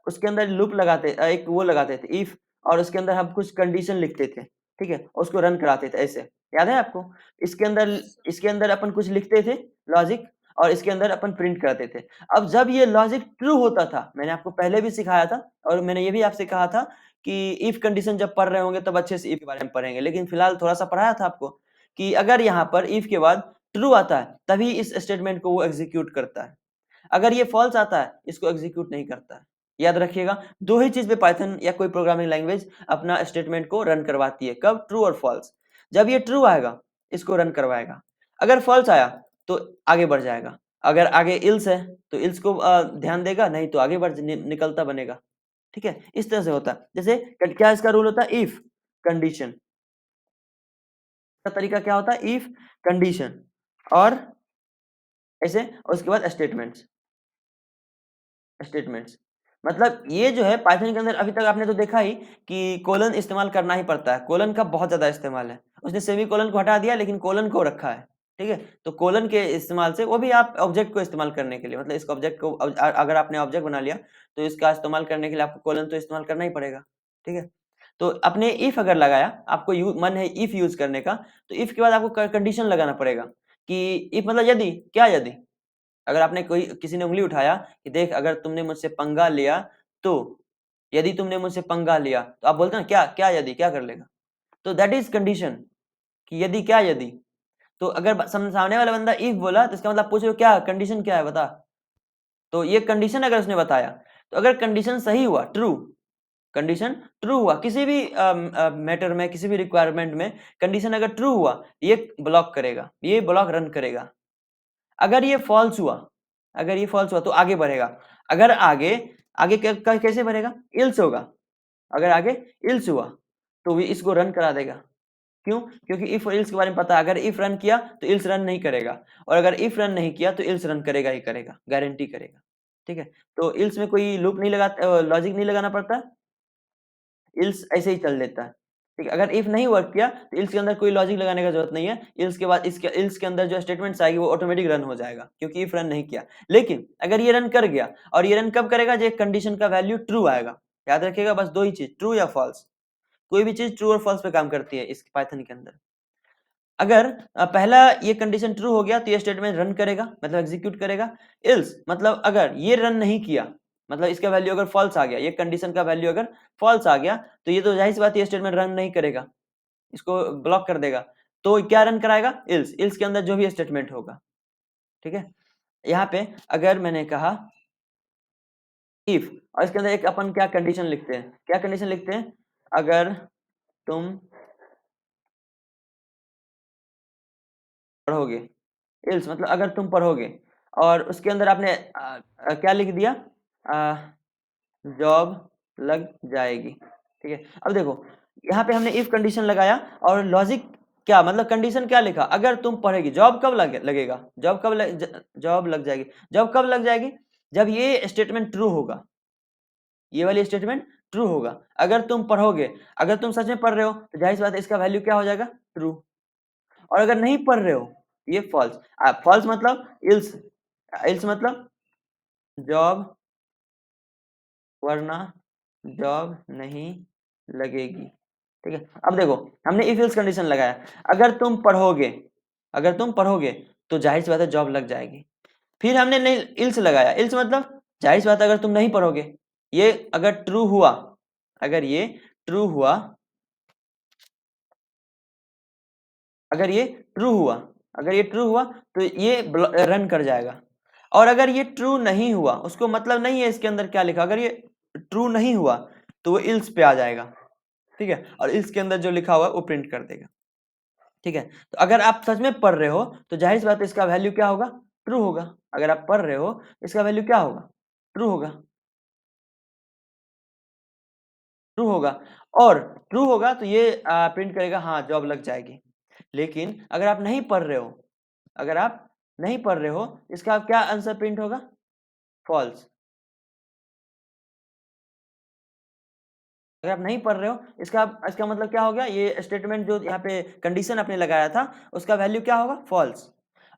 उसके अंदर लूप लगाते, एक वो लगाते थे इफ, और उसके अंदर हम कुछ कंडीशन लिखते थे। ठीक है, और उसको रन कराते थे ऐसे, याद है आपको? इसके अंदर, इसके अंदर अपन कुछ लिखते थे लॉजिक, और इसके अंदर अपन प्रिंट करते थे। अब जब ये लॉजिक ट्रू होता था, मैंने आपको पहले भी सिखाया था और मैंने ये भी आपसे कहा था कि इफ कंडीशन जब पढ़ रहे होंगे तब अच्छे से इफ के बारे में पढ़ेंगे, लेकिन फिलहाल थोड़ा-सा पढ़ाया था आपको कि अगर यहाँ पर इफ के बाद ट्रू आता है, तभी इस स्टेटमेंट को वो एग्जीक्यूट करता है। अगर ये फॉल्स आता है, इसको एग्जीक्यूट नहीं करता है। याद रखिएगा, दो ही चीज पे पाइथन या कोई प्रोग्रामिंग लैंग्वेज अपना स्टेटमेंट को रन करवाती है। कब? ट्रू और फॉल्स। जब ये ट्रू आएगा, इसको रन करवाएगा। अगर फॉल्स आया तो आगे बढ़ जाएगा। अगर आगे इल्स है तो इल्स को ध्यान देगा, नहीं तो आगे बढ़ निकलता बनेगा। ठीक है, इस तरह से होता है। जैसे क्या इसका रूल होता है? इफ कंडीशन का तरीका क्या होता है? इफ कंडीशन और ऐसे, और उसके बाद स्टेटमेंट्स। स्टेटमेंट्स मतलब ये जो है पाइथन के अंदर अभी तक आपने तो देखा ही कि कोलन इस्तेमाल करना ही पड़ता है। कोलन का बहुत ज्यादा इस्तेमाल है। उसने सेमी कोलन को हटा दिया लेकिन कोलन को रखा है। ठीक है, तो कोलन के इस्तेमाल से, वो भी आप ऑब्जेक्ट को इस्तेमाल करने के लिए, मतलब इस ऑब्जेक्ट को अगर आपने ऑब्जेक्ट बना लिया तो इसका इस्तेमाल करने के लिए आपको कोलन तो इस्तेमाल करना ही पड़ेगा। ठीक है, तो अपने इफ अगर लगाया, आपको मन है इफ यूज करने का, तो इफ के बाद आपको कंडीशन लगाना पड़ेगा कि इफ मतलब यदि, क्या यदि। अगर आपने किसी ने उंगली उठाया कि देख अगर तुमने मुझसे पंगा लिया तो, यदि तुमने मुझसे पंगा लिया, तो आप बोलते हैं क्या क्या यदि क्या कर लेगा, तो दैट इज कंडीशन कि यदि क्या यदि। तो अगर सामने वाला बंदा इफ बोला तो इसका मतलब पूछ रहे हो क्या कंडीशन क्या है बता, तो ये कंडीशन अगर उसने बताया, तो अगर कंडीशन सही हुआ, ट्रू, कंडीशन ट्रू हुआ किसी भी मैटर में, किसी भी रिक्वायरमेंट में कंडीशन अगर ट्रू हुआ, ये ब्लॉक करेगा, ये ब्लॉक रन करेगा। अगर ये फॉल्स हुआ, अगर ये फॉल्स हुआ तो आगे बढ़ेगा। अगर आगे आगे कैसे बढ़ेगा? इल्स होगा। अगर आगे इल्स हुआ तो ये इसको रन करा देगा। क्यों? क्योंकि इफ और इल्स के बारे में पता है। अगर इफ रन किया तो इल्स रन नहीं करेगा, और अगर इफ रन नहीं किया तो इल्स रन करेगा ही करेगा, गारंटी करेगा। ठीक है, तो इल्स में कोई लूप नहीं लगा, लॉजिक नहीं लगाना पड़ता, इल्स ऐसे ही चल देता है। ठीक है, अगर इफ नहीं वर्क किया तो इल्स के अंदर कोई लॉजिक लगाने का जरूरत नहीं है। इल्स के बाद इसके इल्स के अंदर जो स्टेटमेंट्स आएगी वो ऑटोमेटिक रन हो जाएगा, क्योंकि इफ रन नहीं किया। लेकिन अगर ये रन कर गया, और ये रन कब करेगा? जब कंडीशन का वैल्यू ट्रू आएगा। याद रखिएगा, बस दो ही चीज, ट्रू या फॉल्स। कोई भी चीज ट्रू और फॉल्स पे काम करती है इस पाइथन के अंदर। अगर पहला ये कंडीशन ट्रू हो गया तो ये स्टेटमेंट रन करेगा, मतलब एग्जीक्यूट करेगा। इल्स मतलब अगर ये रन नहीं किया, मतलब इसका वैल्यू अगर फॉल्स आ गया, ये कंडीशन का वैल्यू अगर फॉल्स आ गया, तो ये तो जाहिर सी बात है ये स्टेटमेंट रन नहीं करेगा, इसको ब्लॉक कर देगा। तो क्या रन कराएगा? इल्स। इल्स के अंदर जो भी स्टेटमेंट होगा। ठीक है, यहाँ पे अगर मैंने कहा इफ, और इसके अंदर एक अपन क्या कंडीशन लिखते हैं, क्या कंडीशन लिखते हैं? अगर तुम पढ़ोगे, इल्स मतलब अगर तुम पढ़ोगे, और उसके अंदर आपने क्या लिख दिया? जॉब लग जाएगी। ठीक है, अब देखो यहाँ पे हमने इफ कंडीशन लगाया, और लॉजिक क्या, मतलब कंडीशन क्या लिखा? अगर तुम पढ़ेगी, जॉब कब लगेगा? जॉब कब जॉब लग जाएगी। जॉब कब लग जाएगी? जब ये स्टेटमेंट ट्रू होगा, ये वाली स्टेटमेंट ट्रू होगा। अगर तुम पढ़ोगे, अगर तुम सच में पढ़ रहे हो तो जाहिर सी बात है इसका वैल्यू क्या हो जाएगा? ट्रू। और अगर नहीं पढ़ रहे हो, ये फॉल्स। फॉल्स मतलब इल्स, इल्स मतलब जॉब, वरना जॉब नहीं लगेगी। ठीक है, अब देखो हमने इफ एल्स कंडीशन लगाया, अगर तुम पढ़ोगे, अगर तुम पढ़ोगे तो जाहिर सी बात है जॉब लग जाएगी। फिर हमने नहीं इल्स लगाया, इल्स मतलब जाहिर सी बात है अगर तुम नहीं पढ़ोगे, ये अगर ट्रू हुआ, अगर ये ट्रू हुआ, अगर ये ट्रू हुआ, अगर ये ट्रू हुआ तो ये रन कर जाएगा। और अगर ये ट्रू नहीं हुआ, उसको मतलब नहीं है इसके अंदर क्या लिखा, अगर ये ट्रू नहीं हुआ तो वो इल्स पे आ जाएगा। ठीक है, और इल्स के अंदर जो लिखा हुआ है वो प्रिंट कर देगा। ठीक है, तो अगर आप सच में पढ़ रहे हो तो जाहिर सी बात है इसका वैल्यू क्या होगा? ट्रू होगा। अगर आप पढ़ रहे हो इसका वैल्यू क्या होगा? ट्रू होगा। ट्रू होगा, और ट्रू होगा तो ये प्रिंट करेगा हाँ जॉब लग जाएगी। लेकिन अगर आप नहीं पढ़ रहे हो, अगर आप नहीं पढ़ रहे हो, इसका क्या आंसर प्रिंट होगा? फॉल्स। अगर आप नहीं पढ़ रहे हो, इसका इसका मतलब क्या हो गया? ये स्टेटमेंट जो यहाँ पे कंडीशन आपने लगाया था उसका वैल्यू क्या होगा? फॉल्स।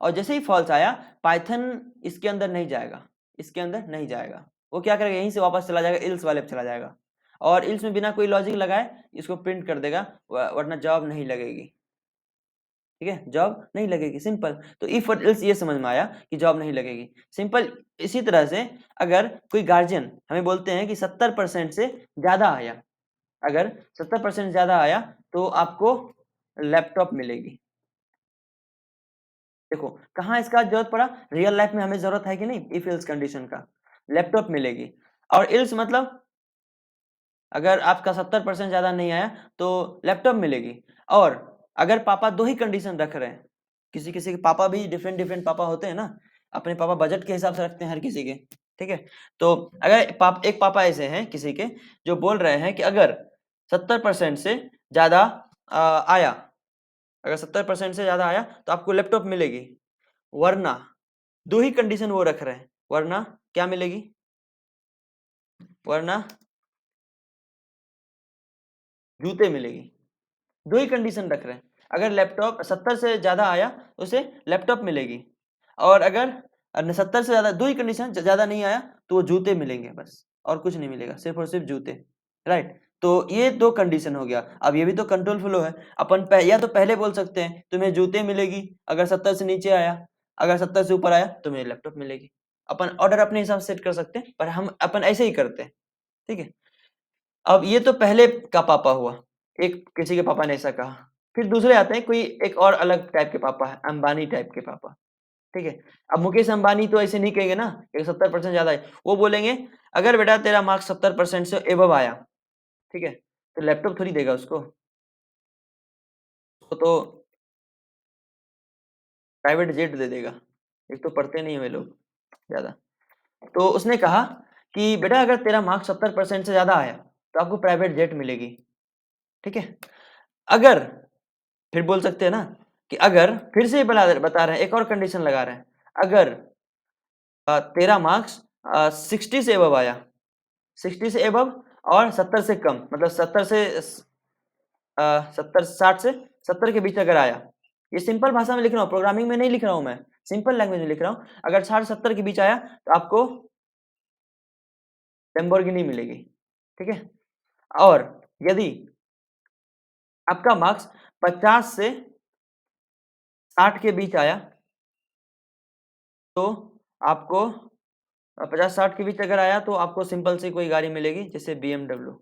और जैसे ही फॉल्स आया, पाइथन इसके अंदर नहीं जाएगा, इसके अंदर नहीं जाएगा। वो क्या करेगा? यहीं से वापस चला जाएगा, इल्स वाले पे चला जाएगा, और इल्स में बिना कोई लॉजिक लगाए इसको प्रिंट कर देगा, वरना जॉब नहीं लगेगी। ठीक है, जॉब नहीं लगेगी, सिंपल। तो इफ और एल्स ये समझ में आया कि जॉब नहीं लगेगी, सिंपल। इसी तरह से अगर कोई गार्जियन हमें बोलते हैं कि 70% से ज्यादा आया, अगर 70% ज्यादा आया तो आपको लैपटॉप मिलेगी। देखो कहाँ इसका जरूरत पड़ा, रियल लाइफ में हमें जरूरत है कि नहीं इफ एल्स कंडीशन का, लैपटॉप मिलेगी। और एल्स मतलब अगर आपका 70% ज्यादा नहीं आया तो लैपटॉप मिलेगी। और अगर पापा दो ही कंडीशन रख रहे हैं, किसी किसी के पापा भी डिफरेंट डिफरेंट पापा होते हैं ना, अपने पापा बजट के हिसाब से रखते हैं हर किसी के, ठीक है। तो अगर एक पापा ऐसे हैं किसी के जो बोल रहे हैं कि अगर 70% से ज्यादा आया, अगर 70% से ज्यादा आया तो आपको लैपटॉप मिलेगी, वरना दो ही कंडीशन वो रख रहे हैं, वरना क्या मिलेगी, वरना जूते मिलेगी। दो ही कंडीशन रख रहे हैं, अगर लैपटॉप 70 से ज्यादा आया तो उसे लैपटॉप मिलेगी, और अगर 70 से ज्यादा, दो ही कंडीशन, ज्यादा नहीं आया तो वो जूते मिलेंगे बस, और कुछ नहीं मिलेगा, सिर्फ और सिर्फ जूते, राइट। तो ये दो कंडीशन हो गया। अब ये भी तो कंट्रोल फ्लो है, अपन या तो पहले बोल सकते हैं तुम्हें जूते मिलेगी अगर 70 से नीचे आया, अगर 70 से ऊपर आया तुम्हें लैपटॉप मिलेगी। अपन ऑर्डर अपने हिसाब से सेट कर सकते हैं, पर हम अपन ऐसे ही करते हैं, ठीक है। अब ये तो पहले का पापा हुआ, एक किसी के पापा ने ऐसा कहा। फिर दूसरे आते हैं, कोई एक और अलग टाइप के पापा है, अंबानी टाइप के पापा, ठीक है। अब मुकेश अंबानी तो ऐसे नहीं कहेंगे ना कि 70% ज्यादा है, वो बोलेंगे अगर बेटा तेरा मार्क्स 70% से एबव आया, ठीक है, तो लैपटॉप थोड़ी देगा उसको, तो प्राइवेट जेट दे देगा। एक तो पढ़ते नहीं है वे लोग ज्यादा। तो उसने कहा कि बेटा अगर तेरा मार्क्स 70% से ज्यादा आया तो आपको प्राइवेट जेट मिलेगी, ठीक है। अगर, फिर बोल सकते हैं ना कि अगर, फिर से बता रहे हैं, एक और कंडीशन लगा रहे हैं, अगर तेरा मार्क्स 60 से एबव आया, 60 से एबव और 70 से कम, मतलब 70 से 60 से 70 के बीच अगर आया, ये सिंपल भाषा में लिख रहा हूँ, प्रोग्रामिंग में नहीं लिख रहा हूँ मैं, सिंपल लैंग्वेज में लिख रहा हूँ। अगर 60-70 के बीच आया तो आपको लैम्बोर्गिनी मिलेगी, ठीक है। और यदि आपका मार्क्स 50 से 60 के बीच आया तो आपको 50-60 के बीच अगर आया तो आपको सिंपल सी कोई गाड़ी मिलेगी, जैसे BMW,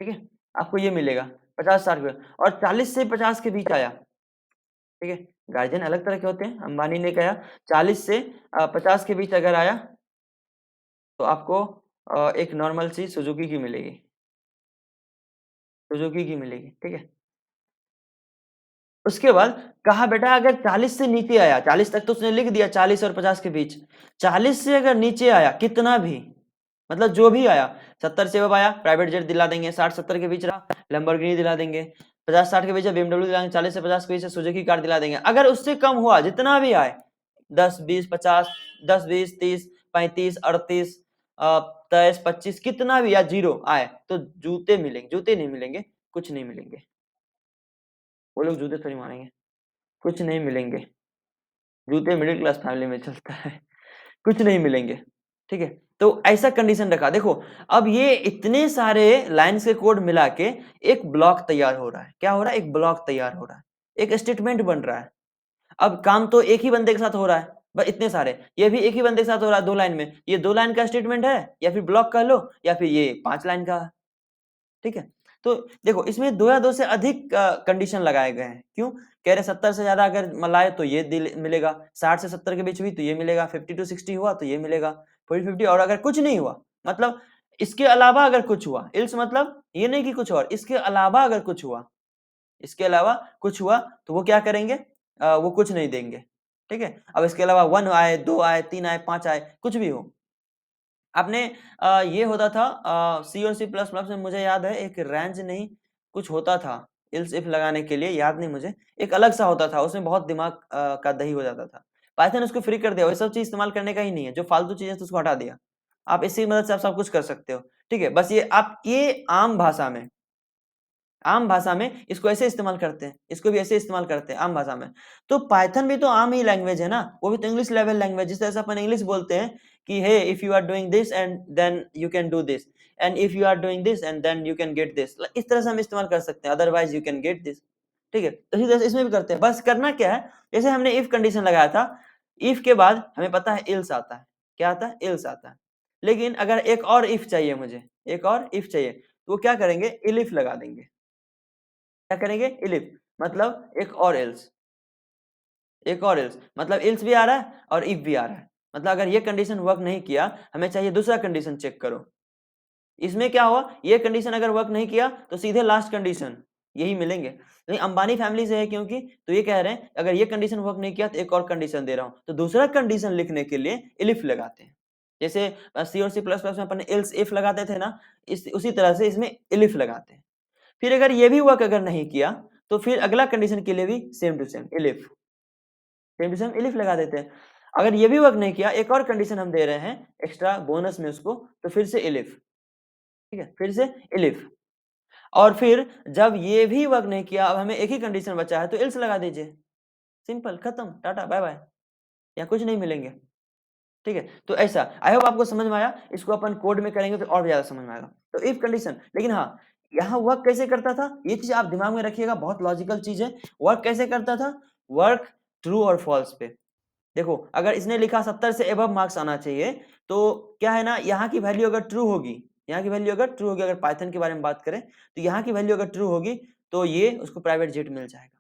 ठीक है, आपको ये मिलेगा 50-60 के। और 40 से 50 के बीच आया, ठीक है, गार्जियन अलग तरह के होते हैं, अंबानी ने कहा 40 से 50 के बीच अगर आया तो आपको एक नॉर्मल सी सुजुकी की मिलेगी, सुजुकी की मिलेगी, ठीक है। उसके बाद कहा बेटा अगर 40 से नीचे आया, 40 तक तो उसने लिख दिया, 40 और 50 के बीच, 40 से अगर नीचे आया कितना भी, मतलब जो भी आया, 70 से अब आया प्राइवेट जेट दिला देंगे, 60-70 के बीच रहा लैम्बोर्गिनी दिला देंगे, 50-60 के बीच BMW दिला देंगे, 40 से 50 के बीच सुजुकी कार दिला देंगे। अगर उससे कम हुआ, जितना भी आए, 10, 20, 50, 10, 20, 30, 35, 38, 23, 25, कितना भी या जीरो आए तो जूते मिलेंगे, जूते नहीं मिलेंगे, कुछ नहीं मिलेंगे। वो लोग जूते थोड़ी मानेंगे, कुछ नहीं मिलेंगे, जूते मिडिल क्लास फैमिली में चलता है, कुछ नहीं मिलेंगे, ठीक है। तो ऐसा कंडीशन रखा। देखो अब ये इतने सारे लाइंस के कोड मिला के एक ब्लॉक तैयार हो रहा है, क्या हो रहा है, एक ब्लॉक तैयार हो रहा है, एक स्टेटमेंट बन रहा है। अब काम तो एक ही बंदे के साथ हो रहा है, बस इतने सारे, ये भी एक ही बंदे के साथ हो रहा है, 2 लाइन में, ये 2 लाइन का स्टेटमेंट है, या फिर ब्लॉक कह लो, या फिर ये 5 लाइन का, ठीक है। तो देखो इसमें 2 या 2 से अधिक कंडीशन लगाए गए हैं, क्यों, कह रहे 70 से ज्यादा अगर लाए तो ये मिलेगा, 60 से 70 के बीच हुई तो ये मिलेगा, 50 to 60 हुआ तो ये मिलेगा, 40-50, और अगर कुछ नहीं हुआ, मतलब इसके अलावा अगर कुछ हुआ, इल्स मतलब ये नहीं कि कुछ और, इसके अलावा अगर कुछ हुआ, इसके अलावा कुछ हुआ तो वो क्या करेंगे, वो कुछ नहीं देंगे, ठीक है। अब इसके अलावा 1 आए, 2 आए, 3 आए, 5 आए, कुछ भी हो, आपने ये होता था सी और सी प्लस प्लस में, मुझे याद है एक रेंज नहीं कुछ होता था इल्स इफ लगाने के लिए, याद नहीं मुझे, एक अलग सा होता था, उसमें बहुत दिमाग का दही हो जाता था। पाइथन उसको फ्री कर दिया, वो सब चीज इस्तेमाल करने का ही नहीं है, जो फालतू चीजें तो उसको हटा दिया। आप इसी मदद से आप सब कुछ कर सकते हो, ठीक है। बस ये आप ये आम भाषा में, आम भाषा में इसको ऐसे इस्तेमाल करते हैं, इसको भी ऐसे इस्तेमाल करते हैं आम भाषा में। तो पाइथन भी तो आम ही लैंग्वेज है ना, वो भी तो इंग्लिश लेवल लैंग्वेज, जिस तरह से अपन इंग्लिश बोलते हैं कि hey if you are doing this and then you can do this, and if you are doing this and then you can get this, इस तरह से हम इस्तेमाल कर सकते हैं, otherwise you can get this, ठीक है, इसी तरह से इसमें भी करते हैं। बस करना क्या है, जैसे हमने इफ कंडीशन लगाया था, इफ के बाद हमें पता है एल्स आता है। क्या आता है? एल्स आता है। लेकिन अगर एक और इफ चाहिए मुझे, एक और इफ चाहिए, तो क्या करेंगे? इलिफ लगा देंगे। क्या करेंगे? इलिफ, मतलब एक और एल्स, एक और एल्स, मतलब एल्स भी आ रहा है और इफ भी आ रहा है। मतलब अगर ये कंडीशन वर्क नहीं किया, हमें चाहिए दूसरा कंडीशन चेक करो। इसमें क्या हुआ, ये कंडीशन अगर वर्क नहीं किया तो सीधे लास्ट कंडीशन यही मिलेंगे। लेकिन अंबानी फैमिली से है क्योंकि, तो ये कह रहे हैं अगर ये कंडीशन वर्क नहीं किया तो एक और कंडीशन दे रहा हूं, तो दूसरा कंडीशन लिखने के लिए इलिफ लगाते हैं। जैसे सी और सी प्लस प्लस में अपन एल्स इफ लगाते थे ना, उसी तरह से इसमें इलिफ लगाते हैं। फिर अगर ये भी वर्क अगर नहीं किया, तो फिर अगला कंडीशन के लिए भी same to same elif, same to same elif लगा देते हैं। अगर ये भी वर्क नहीं किया, एक और कंडीशन हम दे रहे हैं एक्स्ट्रा बोनस में उसको, तो फिर से इलिफ, ठीक है, फिर से इलिफ। और फिर जब ये भी वर्क नहीं किया, अब हमें एक ही कंडीशन बचा है, तो एल्स लगा दीजिए। सिंपल, खत्म, टाटा बाय बाय, या कुछ नहीं मिलेंगे। ठीक है, तो ऐसा आई होप आपको समझ में आया। इसको अपन कोड में करेंगे तो और भी ज्यादा समझ में आएगा। तो इफ कंडीशन, लेकिन हाँ, यहाँ वर्क कैसे करता था, ये चीज आप दिमाग में रखिएगा, बहुत लॉजिकल चीज है। वर्क कैसे करता था? वर्क ट्रू और फॉल्स पे। देखो, अगर इसने लिखा 70 से एबव मार्क्स आना चाहिए, तो क्या है ना, यहाँ की वैल्यू अगर ट्रू होगी, यहाँ की वैल्यू अगर ट्रू होगी, अगर पाइथन के बारे में बात करें, तो यहाँ की वैल्यू अगर ट्रू होगी, तो ये उसको प्राइवेट जेट मिल जाएगा।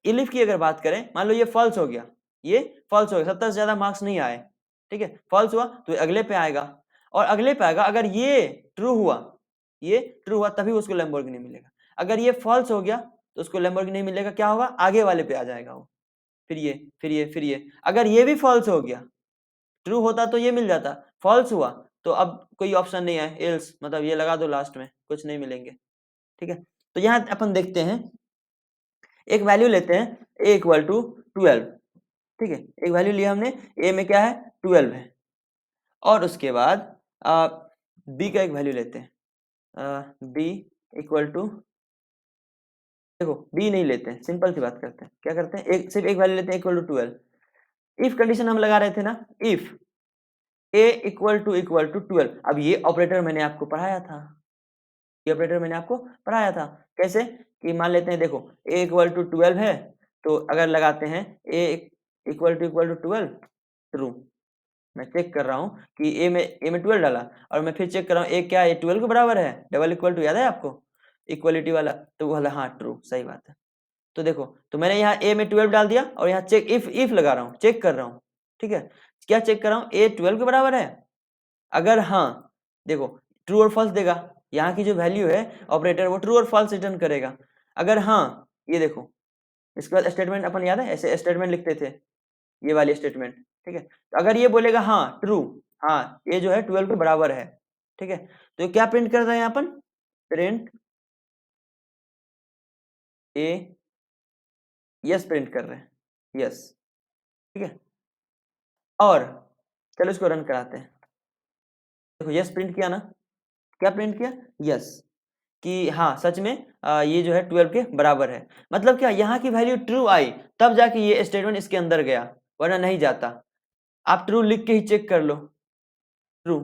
इलिफ की अगर बात करें, मान लो ये फॉल्स हो गया, ये फॉल्स हो गया, 70 से ज्यादा मार्क्स नहीं आए, ठीक है, फॉल्स हुआ, तो अगले पे आएगा, और अगले पे आएगा। अगर ये ट्रू हुआ, ये ट्रू हुआ, तभी उसको लैम्बोर्गिनी मिलेगा। अगर ये फॉल्स हो गया, तो उसको लैम्बोर्गिनी नहीं मिलेगा। क्या होगा? आगे वाले पे आ जाएगा वो, फिर ये, फिर ये, फिर ये। अगर ये भी फॉल्स हो गया, ट्रू होता तो ये मिल जाता, फॉल्स हुआ तो अब कोई ऑप्शन नहीं है, एल्स, मतलब ये लगा दो लास्ट में, कुछ नहीं मिलेंगे। ठीक है, तो यहाँ अपन देखते हैं, एक वैल्यू लेते हैं a इक्वल टू 12, ठीक है, एक वैल्यू लिया हमने, a में क्या है? 12 है। और उसके बाद b का एक वैल्यू लेते हैं, b इक्वल टू, देखो b नहीं लेते हैं, सिंपल सी बात करते हैं। क्या करते हैं? एक, सिर्फ एक वैल्यू लेते हैं, इक्वल टू 12। इफ कंडीशन हम लगा रहे थे ना, इफ a इक्वल टू 12। अब ये ऑपरेटर मैंने आपको पढ़ाया था, ये ऑपरेटर मैंने आपको पढ़ाया था। कैसे? कि मान लेते हैं, देखो a इक्वल टू 12 है, तो अगर लगाते हैं a इक्वल टू 12, ट्रू। मैं चेक कर रहा हूँ कि a में 12 डाला, और मैं फिर चेक कर रहा हूँ a क्या है? 12 के बराबर है, डबल इक्वल टू याद है आपको, इक्वलिटी वाला, तो वो वाला, हाँ ट्रू, सही बात है। तो देखो, तो मैंने यहाँ a में 12 डाल दिया, और यहाँ चेक इफ लगा रहा हूँ, चेक कर रहा हूँ। ठीक है, क्या चेक कर रहा हूँ? a 12 के बराबर है, अगर हाँ, देखो ट्रू और फॉल्स देगा, यहाँ की जो वैल्यू है ऑपरेटर, वो ट्रू और फॉल्स रिटर्न करेगा। अगर हाँ, ये देखो, इसके बाद स्टेटमेंट अपन याद है, ऐसे स्टेटमेंट लिखते थे, ये वाली स्टेटमेंट। ठीक है, तो अगर ये बोलेगा हाँ ट्रू, हाँ ये जो है 12 के बराबर है, ठीक है, तो क्या प्रिंट कर रहे हैं अपन? प्रिंट ए, यस प्रिंट कर रहे हैं, यस। ठीक है, और चलो इसको रन कराते हैं। देखो यस प्रिंट किया ना, क्या प्रिंट किया? यस, कि हाँ सच में ये जो है 12 के बराबर है। मतलब क्या, यहाँ की वैल्यू ट्रू आई, तब जाके ये स्टेटमेंट इसके अंदर गया, वरना नहीं जाता। आप ट्रू लिख के ही चेक कर लो, ट्रू,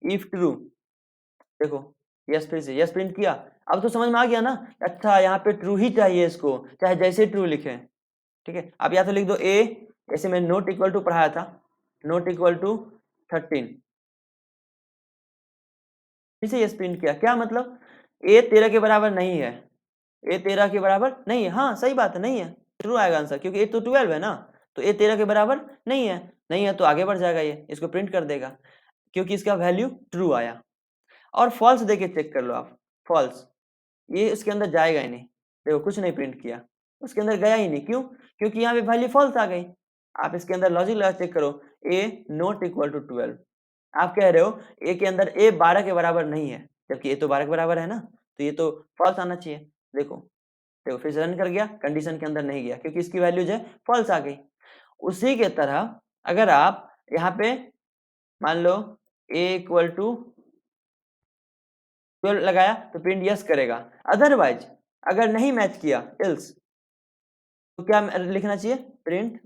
इफ ट्रू, देखो यस, फिर से यस प्रिंट किया। अब तो समझ में आ गया ना, अच्छा यहाँ पे ट्रू ही चाहिए इसको, चाहे जैसे ट्रू लिखे। ठीक है, अब या तो लिख दो ए, ऐसे में नॉट इक्वल टू पढ़ाया था, नॉट इक्वल टू 13, फिर से यस प्रिंट किया। क्या मतलब? ए 13 के बराबर नहीं है, ए 13 के बराबर नहीं है, हाँ सही बात है, नहीं है, ट्रू आएगा आंसर, क्योंकि ए तो 12 है ना, तो ए 13 के बराबर नहीं है, नहीं है तो आगे बढ़ जाएगा, ये इसको प्रिंट कर देगा, क्योंकि इसका वैल्यू ट्रू आया। और फॉल्स देके चेक कर लो आप, फॉल्स, ये उसके अंदर जाएगा ही नहीं, देखो कुछ नहीं प्रिंट किया, उसके अंदर गया ही नहीं, क्यों? क्योंकि यहाँ पे वैल्यू फॉल्स आ गई। आप इसके अंदर लॉजिक लगा चेक करो, ए नॉट इक्वल टू 12, आप कह रहे हो ए के अंदर ए 12 के बराबर नहीं है, जबकि ए तो 12 के बराबर है ना, तो ये तो फॉल्स आना चाहिए। देखो, देखो फिर से रन कर गया, कंडीशन के अंदर नहीं गया, क्योंकि इसकी वैल्यू जो है फॉल्स आ गई। उसी के तरह अगर आप यहाँ पे मान लो a इक्वल टू 12 लगाया, तो प्रिंट यस करेगा। अदरवाइज अगर नहीं मैच किया, एल्स, तो क्या लिखना चाहिए? Print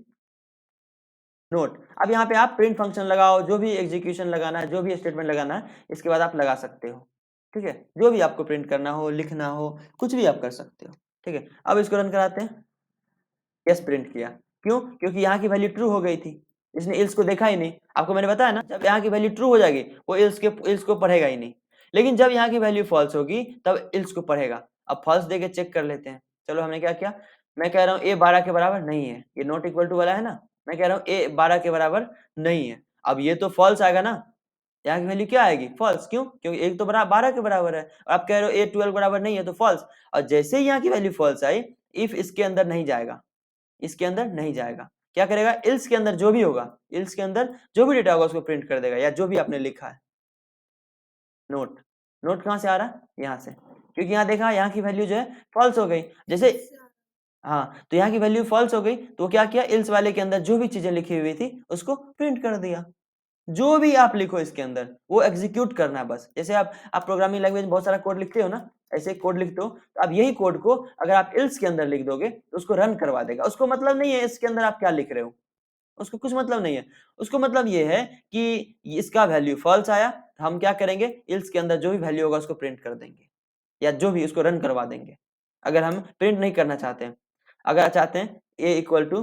note. अब यहाँ पे आप प्रिंट फंक्शन लगाओ, जो भी एग्जीक्यूशन लगाना है, जो भी स्टेटमेंट लगाना है, इसके बाद आप लगा सकते हो। ठीक है, जो भी आपको प्रिंट करना हो, लिखना हो, कुछ भी आप कर सकते हो। ठीक है, अब इसको रन कराते हैं, यस प्रिंट किया। क्यों? क्योंकि यहाँ की वैल्यू ट्रू हो गई थी, इसने इल्स को देखा ही नहीं। आपको मैंने बताया ना, जब यहाँ की वैल्यू ट्रू हो जाएगी वो इल्स को पढ़ेगा ही नहीं, लेकिन जब यहाँ की वैल्यू फॉल्स होगी तब इल्स को पढ़ेगा। अब फॉल्स देके चेक कर लेते हैं। चलो हमने क्या किया, मैं कह रहा हूँ a 12 के बराबर नहीं है, ये नॉट इक्वल टू वाला है ना, मैं कह रहा हूँ a 12 के बराबर नहीं है। अब ये तो फॉल्स आएगा ना, यहाँ की वैल्यू क्या आएगी, फॉल्स। क्यों? क्योंकि एक तो 12 के बराबर है, और आप कह रहे हो a 12 बराबर नहीं है तो फॉल्स। और जैसे ही यहाँ की वैल्यू फॉल्स आई, इफ इसके अंदर नहीं जाएगा, इसके अंदर नहीं जाएगा, क्या करेगा, इल्स के अंदर जो भी होगा, इल्स के अंदर जो भी डेटा होगा उसको प्रिंट कर देगा, या जो भी आपने लिखा है। नोट, नोट कहां से आ रहा है, यहाँ से, क्योंकि यहाँ देखा यहाँ की वैल्यू जो है फॉल्स हो गई। जैसे हाँ, तो यहाँ की वैल्यू फॉल्स हो गई तो वो क्या किया, इल्स वाले के अंदर जो भी चीजें लिखी हुई थी उसको प्रिंट कर दिया। जो भी आप लिखो इसके अंदर वो एग्जीक्यूट करना है बस। जैसे आप प्रोग्रामिंग लैंग्वेज में बहुत सारा कोड लिखते हो ना, ऐसे कोड लिखते हो, तो अब यही कोड को अगर आप इल्स के अंदर लिख दोगे तो उसको रन करवा देगा। उसको मतलब नहीं है इसके अंदर आप क्या लिख रहे हो, उसको कुछ मतलब नहीं है। उसको मतलब ये है कि इसका वैल्यू फॉल्स आया, हम क्या करेंगे, इल्स के अंदर जो भी वैल्यू होगा उसको प्रिंट कर देंगे, या जो भी उसको रन करवा देंगे। अगर हम प्रिंट नहीं करना चाहते हैं, अगर चाहते हैं a equal to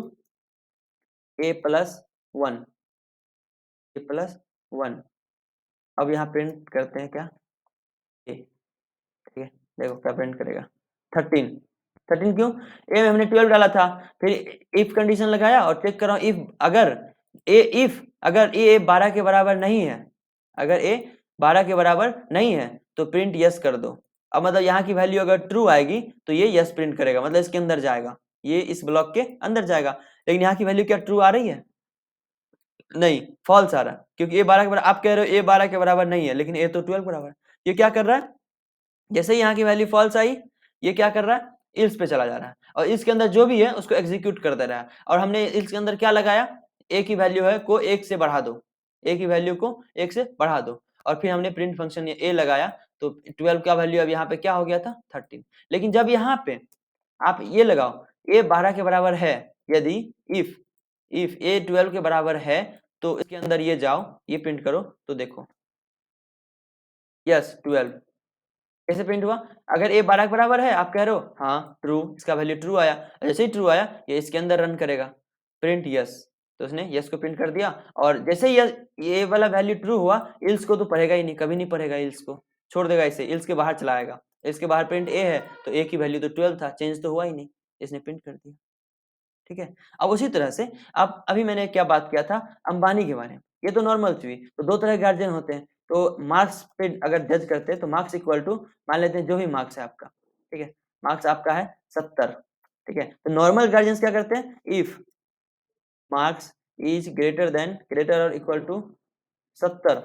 a plus 1, a plus 1, अब यहाँ प्रिंट करते हैं क्या, a, ठीक है, देखो क्या प्रिंट करेगा, 13। 13 क्यों, a में हमने 12 डाला था, फिर इफ कंडीशन लगाया और चेक कर रहा हूँ, इफ अगर a 12 के बराबर नहीं है, अगर a 12 के बराबर नहीं है तो प्रिंट यस कर दो। अब मतलब यहाँ की वैल्यू अगर ट्रू आएगी तो ये यस प्रिंट करेगा, मतलब इसके अंदर जाएगा, ये इस ब्लॉक के अंदर जाएगा। लेकिन यहाँ की वैल्यू क्या ट्रू आ रही है, नहीं, फॉल्स आ रहा है, क्योंकि a 12 के बराबर, आप कह रहे हो a 12 के बराबर नहीं है, लेकिन a तो 12 बराबर है। ये क्या कर रहा है, जैसे ही यहाँ की वैल्यू फॉल्स आई, ये क्या कर रहा है, इल्स पे चला जा रहा है, और इसके अंदर जो भी है उसको एग्जीक्यूट कर दे रहा है। और हमने इल्स के अंदर क्या लगाया, a की वैल्यू है को 1 से बढ़ा दो, a की वैल्यू को 1 से बढ़ा दो, और फिर हमने प्रिंट फंक्शन a लगाया, तो 12 का वैल्यू अब यहाँ पे क्या हो गया था, 13। लेकिन जब यहाँ पे आप ये लगाओ a 12 के बराबर है, यदि इफ a 12 के बराबर है, तो इसके अंदर ये जाओ, ये प्रिंट करो, तो देखो यस 12 कैसे प्रिंट हुआ, अगर a 12 के बराबर है, आप कह रहे हो हाँ ट्रू, इसका वैल्यू ट्रू आया, जैसे ही ट्रू आया ये इसके अंदर रन करेगा, प्रिंट यस, तो उसने यस को प्रिंट कर दिया। और जैसे ही ये वाला वैल्यू ट्रू हुआ, इल्स को तो पढ़ेगा ही नहीं, कभी नहीं पढ़ेगा, इल्स को छोड़ देगा, इसे इल्स के बाहर चला आएगा। इसके बाहर प्रिंट a है, तो a की वैल्यू तो 12 था, चेंज तो हुआ ही नहीं, इसने प्रिंट कर दिया। ठीक है, अब उसी तरह से अब अभी मैंने क्या बात किया था, अंबानी के बारे में, ये तो नॉर्मल हुई। तो दो तरह के गार्जियन होते हैं, तो मार्क्स पे अगर जज करते हैं तो मार्क्स इक्वल टू, मान लेते हैं जो भी मार्क्स है आपका, ठीक है, मार्क्स आपका है 70, ठीक है, तो नॉर्मल गार्जियंस क्या करते हैं, इफ मार्क्स इज ग्रेटर और इक्वल टू 70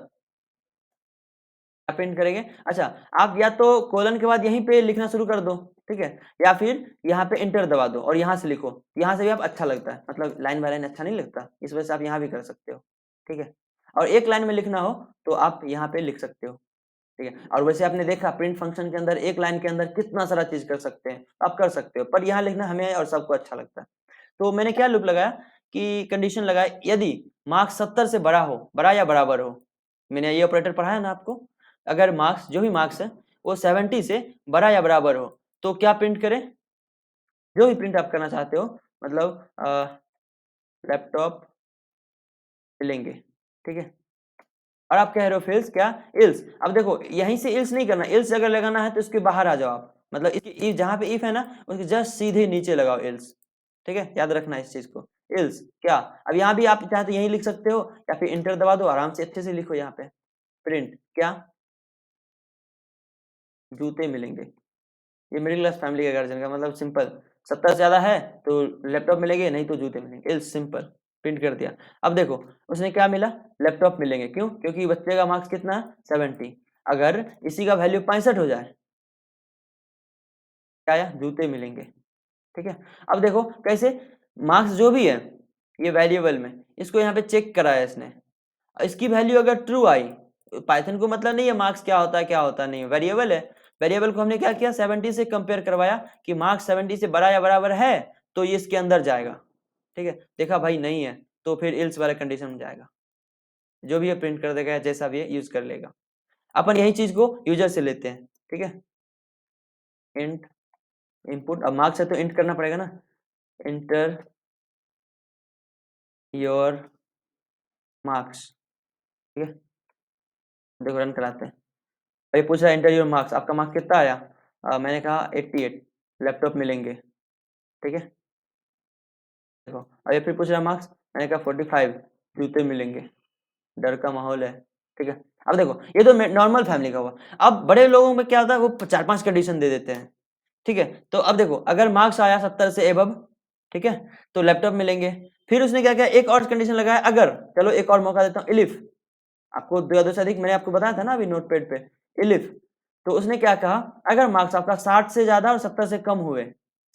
प्रिंट करेंगे। अच्छा, आप या तो कोलन के बाद यहीं पे लिखना शुरू कर दो, ठीक है, या फिर यहाँ पे इंटर दबा दो और यहाँ से लिखो, यहाँ से भी आप अच्छा लगता है, मतलब लाइन बाय लाइन अच्छा नहीं लगता, इस वजह से आप यहाँ भी कर सकते हो, ठीक है। और एक लाइन में लिखना हो तो आप यहाँ पे लिख सकते हो, ठीक है। और वैसे आपने देखा प्रिंट फंक्शन के अंदर एक लाइन के अंदर कितना सारा चीज कर सकते हैं, आप कर सकते हो, पर यहाँ लिखना हमें और सबको अच्छा लगता है। तो मैंने क्या लूप लगाया कि कंडीशन लगाया, यदि मार्क्स 70 से बड़ा हो, बड़ा या बराबर हो, मैंने ये ऑपरेटर पढ़ाया ना आपको, अगर मार्क्स जो भी मार्क्स है वो 70 से बड़ा या बराबर हो तो क्या प्रिंट करें, जो भी प्रिंट आप करना चाहते हो, मतलब लैपटॉप मिलेंगे, ठीक है। और आप कह रहे हो फिल्स क्या, इल्स, अब देखो यहीं से इल्स नहीं करना, इल्स अगर लगाना है तो इसके बाहर आ जाओ आप, मतलब इसकी जहां पे इफ है ना उसके जस्ट सीधे नीचे लगाओ इल्स, ठीक है, याद रखना इस चीज को, इल्स क्या। अब यहाँ भी आप चाहे तो यहीं लिख सकते हो, या फिर इंटर दबा दो, आराम से अच्छे से लिखो यहाँ पे, प्रिंट क्या, जूते मिलेंगे। ये मिडिल क्लास फैमिली का गार्जियन का मतलब सिंपल, 70 से ज्यादा है तो लैपटॉप मिलेंगे, नहीं तो जूते मिलेंगे, इल्स सिंपल, प्रिंट कर दिया। अब देखो उसने क्या मिला, लैपटॉप मिलेंगे, क्यों, क्योंकि बच्चे का मार्क्स कितना है 70, अगर इसी का वैल्यू 65 हो जाए, क्या आया, जूते मिलेंगे, ठीक है। अब देखो कैसे, मार्क्स जो भी है ये वेरिएबल में, इसको यहाँ पे चेक कराया इसने, इसकी वैल्यू अगर ट्रू आई, पाइथन को मतलब नहीं है मार्क्स क्या होता है क्या होता नहीं है, वेरिएबल है, वेरिएबल को हमने क्या किया 70 से कंपेयर करवाया कि मार्क्स 70 से बड़ा या बराबर है तो ये इसके अंदर जाएगा, ठीक है। देखा भाई नहीं है तो फिर इल्स वाले कंडीशन में जाएगा, जो भी है प्रिंट कर देगा, जैसा भी है यूज कर लेगा। अपन यही चीज को यूजर से लेते हैं, ठीक है, इंट इनपुट, अब मार्क्स है तो इंट करना पड़ेगा ना, इंटर योर मार्क्स, ठीक है। देखो रन कराते हैं, अभी पूछ रहा है इंटर योर मार्क्स, आपका मार्क्स कितना आया? मैंने कहा 88, लैपटॉप मिलेंगे, ठीक है। देखो अभी फिर पूछ रहा है मार्क्स, मैंने कहा 45, जूते मिलेंगे, डर का माहौल है, ठीक है। अब देखो ये तो नॉर्मल फैमिली का हुआ। अब बड़े लोगों में क्या होता है, वो 4-5 कंडीशन दे देते हैं, ठीक है। तो अब देखो अगर मार्क्स आया 70 से एबव, ठीक है, तो लैपटॉप मिलेंगे। फिर उसने क्या किया, एक और कंडीशन लगाया, अगर, चलो एक और मौका देता हूँ, इलिफ, आपको 2 या 2 से अधिक, मैंने आपको बताया था ना अभी नोटपैड पे, इलिफ। तो उसने क्या कहा, अगर मार्क्स आपका 60 से ज्यादा और 70 से कम हुए,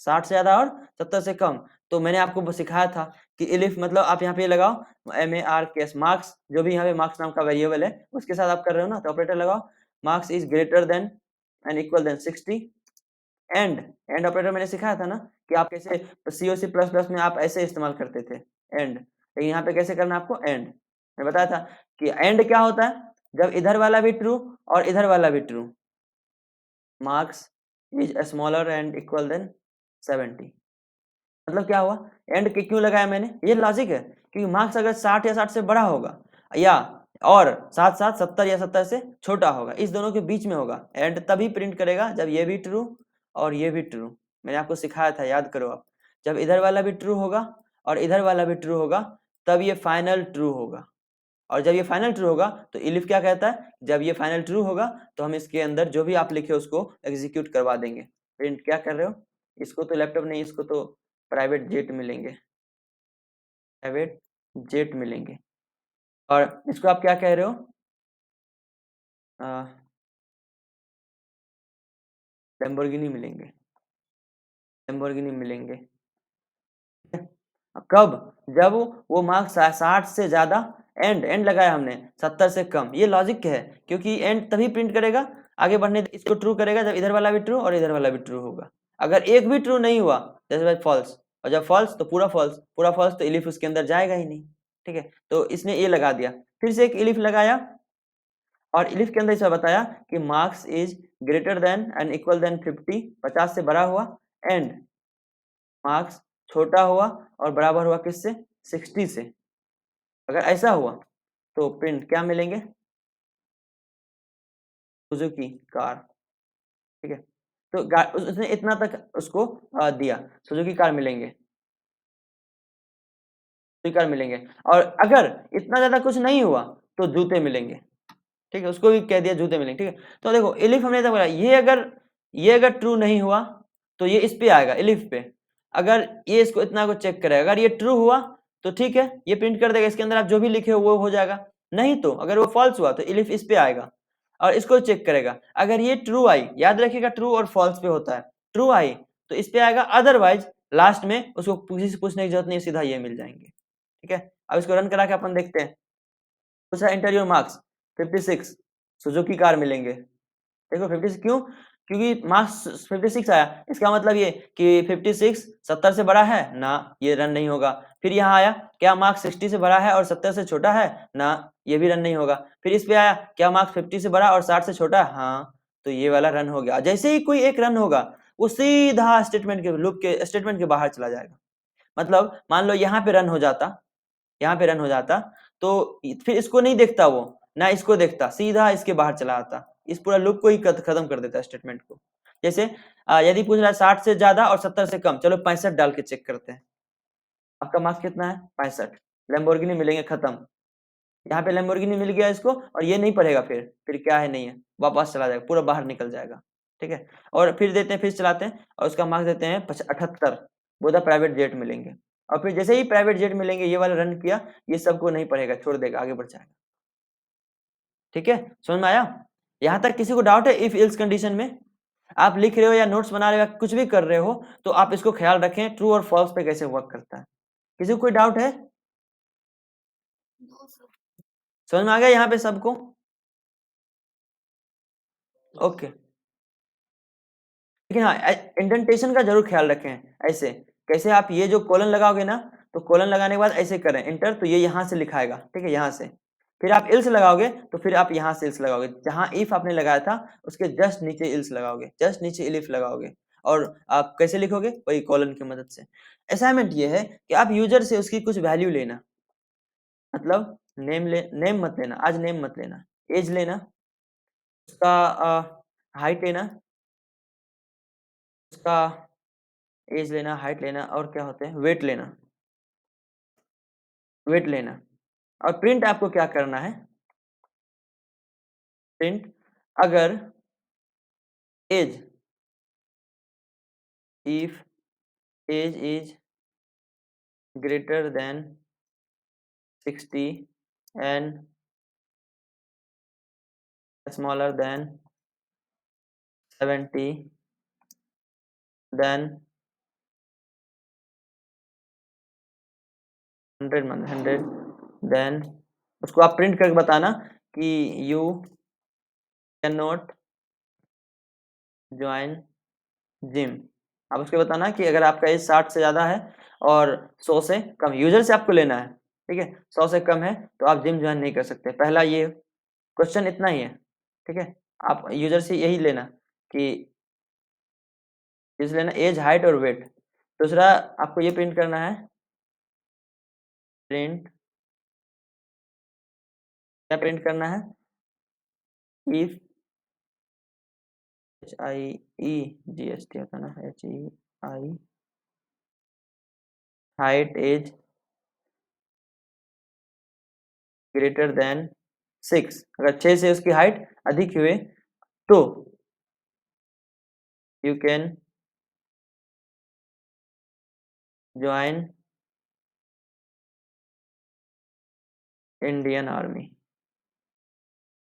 60 से ज्यादा और 70 से कम, तो मैंने आपको सिखाया था कि इलिफ मतलब आप यहाँ पे लगाओ MARKS, मार्क्स, जो भी यहाँ पे मार्क्स नाम का वेरिएबल है उसके साथ आप कर रहे हो ना, तो ऑपरेटर लगाओ, marks is greater than and equal than 60, and operator मैंने सिखाया था ना कि आप कैसे COC++ में आप ऐसे इस्तेमाल करते थे एंड, लेकिन यहाँ पे कैसे करना आपको, एंड। मैं बताया था कि एंड क्या होता है, जब इधर वाला भी ट्रू और इधर वाला भी true, marks is smaller and equal than 70। मतलब क्या हुआ, एंड के क्यों लगाया मैंने, ये लॉजिक है, क्योंकि मार्क्स अगर 60 या 60 से बड़ा होगा, या और साथ साथ 70 या 70 से छोटा होगा, इस दोनों के बीच में होगा, एंड तभी प्रिंट करेगा जब ये भी ट्रू और ये भी ट्रू। मैंने आपको सिखाया था, याद करो आप, जब इधर वाला भी ट्रू होगा और इधर वाला भी ट्रू होगा, तब ये फाइनल ट्रू होगा। और जब ये फाइनल ट्रू होगा तो इलिफ क्या कहता है, जब ये फाइनल ट्रू होगा तो हम इसके अंदर जो भी आप लिखे उसको एग्जीक्यूट करवा देंगे। प्रिंट क्या कर रहे हो, इसको तो लैपटॉप नहीं, इसको तो प्राइवेट जेट मिलेंगे, प्राइवेट जेट मिलेंगे। और इसको आप क्या कह रहे हो, लैम्बोर्गिनी मिलेंगे, लैम्बोर्गिनी मिलेंगे। कब, जब वो मार्क्स 60 से ज्यादा, एंड लगाया हमने 70 से कम, ये लॉजिक है, क्योंकि एंड तभी प्रिंट करेगा आगे बढ़ने, इसको ट्रू करेगा जब इधर वाला भी ट्रू और इधर वाला भी ट्रू होगा। अगर एक भी ट्रू नहीं हुआ, जैसे भाई फॉल्स, और जब फॉल्स तो पूरा फॉल्स, पूरा फॉल्स तो इलिफ उसके अंदर जाएगा ही नहीं, ठीक है। तो इसने ये लगा दिया, फिर से एक इलिफ लगाया, और इलिफ के अंदर इसे बताया कि marks is greater than and equal than 50, 50 से बड़ा हुआ, एंड मार्क्स छोटा हुआ और बराबर हुआ किससे, 60 से। अगर ऐसा हुआ तो प्रिंट क्या मिलेंगे, सुजुकी कार, ठीक है। तो उसने इतना तक उसको दिया, सुजुकी कार मिलेंगे, सुजुकी कार मिलेंगे। और अगर इतना ज्यादा कुछ नहीं हुआ तो जूते मिलेंगे, ठीक है, उसको भी कह दिया जूते मिलेंगे, ठीक है। तो देखो इलिफ हमने बोला, ये अगर ट्रू नहीं हुआ तो ये इस पे आएगा, इलिफ पे। अगर ये इसको इतना को चेक करेगा, अगर ये ट्रू हुआ तो ठीक है, ये प्रिंट कर देगा, इसके अंदर आप जो भी लिखे हो वो हो जाएगा। नहीं तो अगर वो फॉल्स हुआ तो इलिफ इस पे आएगा और इसको चेक करेगा, अगर ये ट्रू आई, याद रखिएगा ट्रू और फॉल्स पे होता है, ट्रू आई तो इस पे आएगा, अदरवाइज लास्ट में उसको किसी से पूछने की जरूरत नहीं, सीधा ये मिल जाएंगे, ठीक है। अब इसको रन करा के अपन देखते हैं, दूसरा enter your marks 56, Suzuki car मिलेंगे। देखो 56 क्यों, क्योंकि मार्क्स 56 आया, इसका मतलब ये कि 56 70 से बड़ा है ना, ये रन नहीं होगा। फिर यहाँ आया, क्या मार्क्स 60 से बड़ा है और 70 से छोटा है ना, ये भी रन नहीं होगा। फिर इस पे आया, क्या मार्क्स 50 से बड़ा और 60 से छोटा है, हाँ, तो ये वाला रन हो गया। जैसे ही कोई एक रन होगा वो सीधा स्टेटमेंट के लूप के स्टेटमेंट के बाहर चला जाएगा। मतलब मान लो यहाँ पे रन हो जाता, यहाँ पे रन हो जाता, तो फिर इसको नहीं देखता वो, ना इसको देखता, सीधा इसके बाहर चला आता, इस पूरा लूप को ही खत्म कर देता स्टेटमेंट को। जैसे यदि पूछ रहा है 60 से ज्यादा और 70 से कम, चलो 65 डाल के चेक करते हैं, आपका मार्क्स कितना है 65, लैम्बोर्गिनी मिलेंगे, खत्म। यहाँ पे लैम्बोर्गिनी मिल गया इसको, और ये नहीं पढ़ेगा, फिर क्या है नहीं है, वापस चला जाएगा, पूरा बाहर निकल जाएगा, ठीक है। और फिर देते हैं, फिर चलाते हैं और उसका मार्क्स देते हैं 78, बोधा प्राइवेट जेट मिलेंगे। और फिर जैसे ही प्राइवेट जेट मिलेंगे, ये वाला रन किया, ये सबको नहीं पढ़ेगा, छोड़ देगा, आगे बढ़ जाएगा, ठीक है। समझ में आया, यहाँ तक किसी को डाउट है इफ एल्स कंडीशन में? आप लिख रहे हो या नोट्स बना रहे हो या कुछ भी कर रहे हो तो आप इसको ख्याल रखें, ट्रू और फॉल्स पे कैसे वर्क करता है। किसी को कोई डाउट है? No sir. समझ में आ गया यहाँ पे सबको? ओके, लेकिन हाँ इंडेंटेशन का जरूर ख्याल रखें। ऐसे कैसे, आप ये जो कोलन लगाओगे ना, तो कोलन लगाने के बाद ऐसे करें इंटर, तो ये यहाँ से लिखाएगा, ठीक है, यहाँ से। फिर आप इल्स लगाओगे तो फिर आप यहाँ से इल्स लगाओगे, जहाँ इफ आपने लगाया था उसके जस्ट नीचे इल्स लगाओगे, जस्ट नीचे इलिफ लगाओगे, और आप कैसे लिखोगे? वही कॉलन की मदद से। असाइनमेंट ये है कि आप यूजर से उसकी कुछ वैल्यू लेना, मतलब नेम मत लेना, आज नेम मत लेना, एज लेना, उसका हाइट लेना, उसका एज लेना, हाइट लेना, और क्या होते हैं, वेट लेना, वेट लेना। और प्रिंट आपको क्या करना है, प्रिंट अगर age, if age is greater than 60 and smaller than 70, then 100, then उसको आप प्रिंट करके बताना कि you cannot join gym। आप उसको बताना कि अगर आपका एज 60 से ज़्यादा है और 100 से कम, यूजर से आपको लेना है, ठीक है, 100 से कम है तो आप जिम ज्वाइन नहीं कर सकते। पहला ये क्वेश्चन इतना ही है, ठीक है। आप यूजर से यही लेना कि लेना एज, हाइट और वेट। दूसरा आपको ये प्रिंट करना है, प्रिंट क्या प्रिंट करना है, इफ HIEGST होता ना, HEI height age greater than 6, अगर 6 से उसकी हाइट अधिक हुए तो you can join Indian army.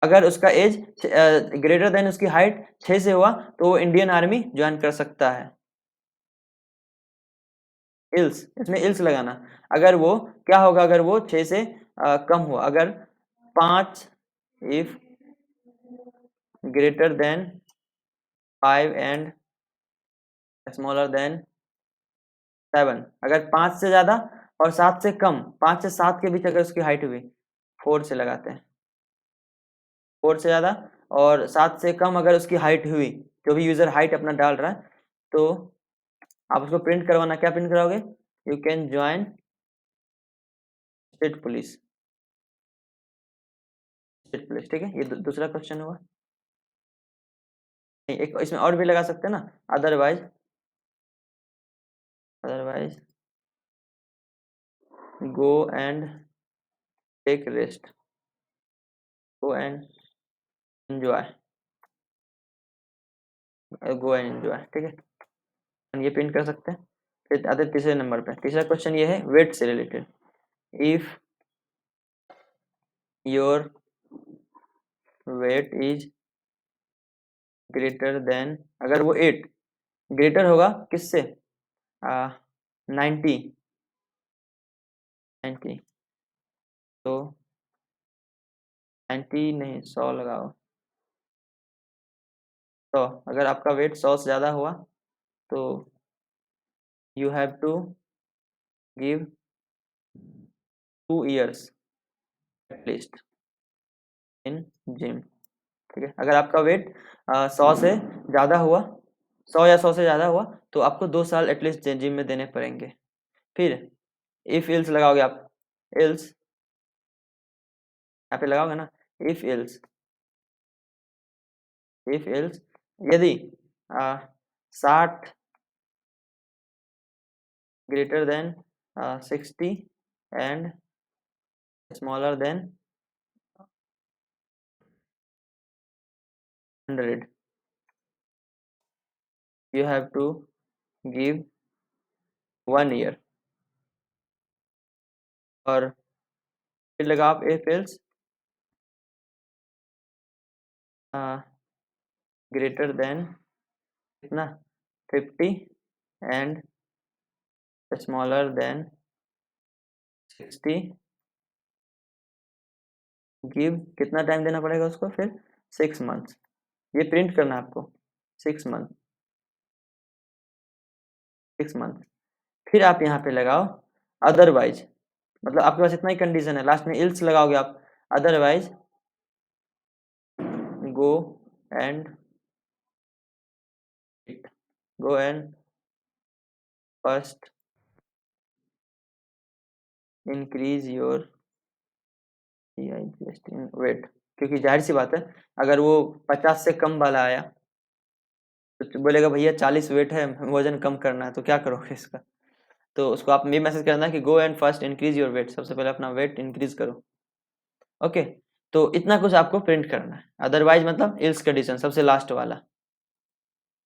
अगर उसका एज ग्रेटर देन उसकी हाइट 6 से हुआ तो वो इंडियन आर्मी ज्वाइन कर सकता है। इल्स, इसमें इल्स लगाना, अगर वो क्या होगा, अगर वो 6 से कम हुआ, अगर 5 if greater than 5 and smaller than 7, अगर 5 से ज्यादा और 7 से कम, 5 से 7 के बीच अगर उसकी हाइट हुई, 4 से लगाते हैं, 4 से ज्यादा और 7 से कम अगर उसकी हाइट हुई, जो भी यूजर हाइट अपना डाल रहा है, तो आप उसको प्रिंट करवाना, क्या प्रिंट कराओगे, you can join state police, state police, ठीक है। ये दूसरा क्वेश्चन हुआ। एक इसमें और भी लगा सकते हैं ना, otherwise, otherwise go and take rest, go and enjoy, go and enjoy, ठीक है, ये प्रिंट कर सकते हैं। फिर आते तीसरे नंबर पे, तीसरा क्वेश्चन ये है वेट से related, if your weight is greater then, अगर वो 8 ग्रेटर होगा किससे, 90, 90, तो 90 नहीं 100 लगाओ, तो अगर आपका वेट 100 से ज़्यादा हुआ तो you have to give 2 years at least in gym, ठीक है। अगर आपका वेट 100 से ज़्यादा हुआ, 100 या 100 से ज़्यादा हुआ तो आपको 2 साल एटलीस्ट जिम में देने पड़ेंगे। फिर इफ इल्स लगाओगे आप, इल्स यहाँ पे लगाओगे ना, इफ इल्स, इफ इल्स यदि 60 greater than 60 and smaller than 100, you have to give 1 year। और फिर लगा आप if else greater than कितना 50 and smaller than 60, give कितना टाइम देना पड़ेगा उसको, फिर 6 months। ये प्रिंट करना है आपको, 6 month, 6 month। फिर आप यहाँ पे लगाओ अदरवाइज, मतलब आपके पास इतना ही कंडीशन है, लास्ट में इल्स लगाओगे आप, otherwise go and go and first increase your weight, क्योंकि जाहिर सी बात है अगर वो 50 से कम वाला आया तो बोलेगा भैया 40 वेट है, वजन कम करना है, तो क्या करोगे इसका। तो उसको आप ये मैसेज करना है कि go and first increase your weight, सबसे पहले अपना वेट इंक्रीज करो। ओके, तो इतना कुछ आपको प्रिंट करना है, अदरवाइज मतलब एल्स कंडीशन सबसे लास्ट वाला।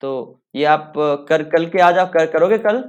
तो ये आप कर कल के आ जाओ, करोगे कल?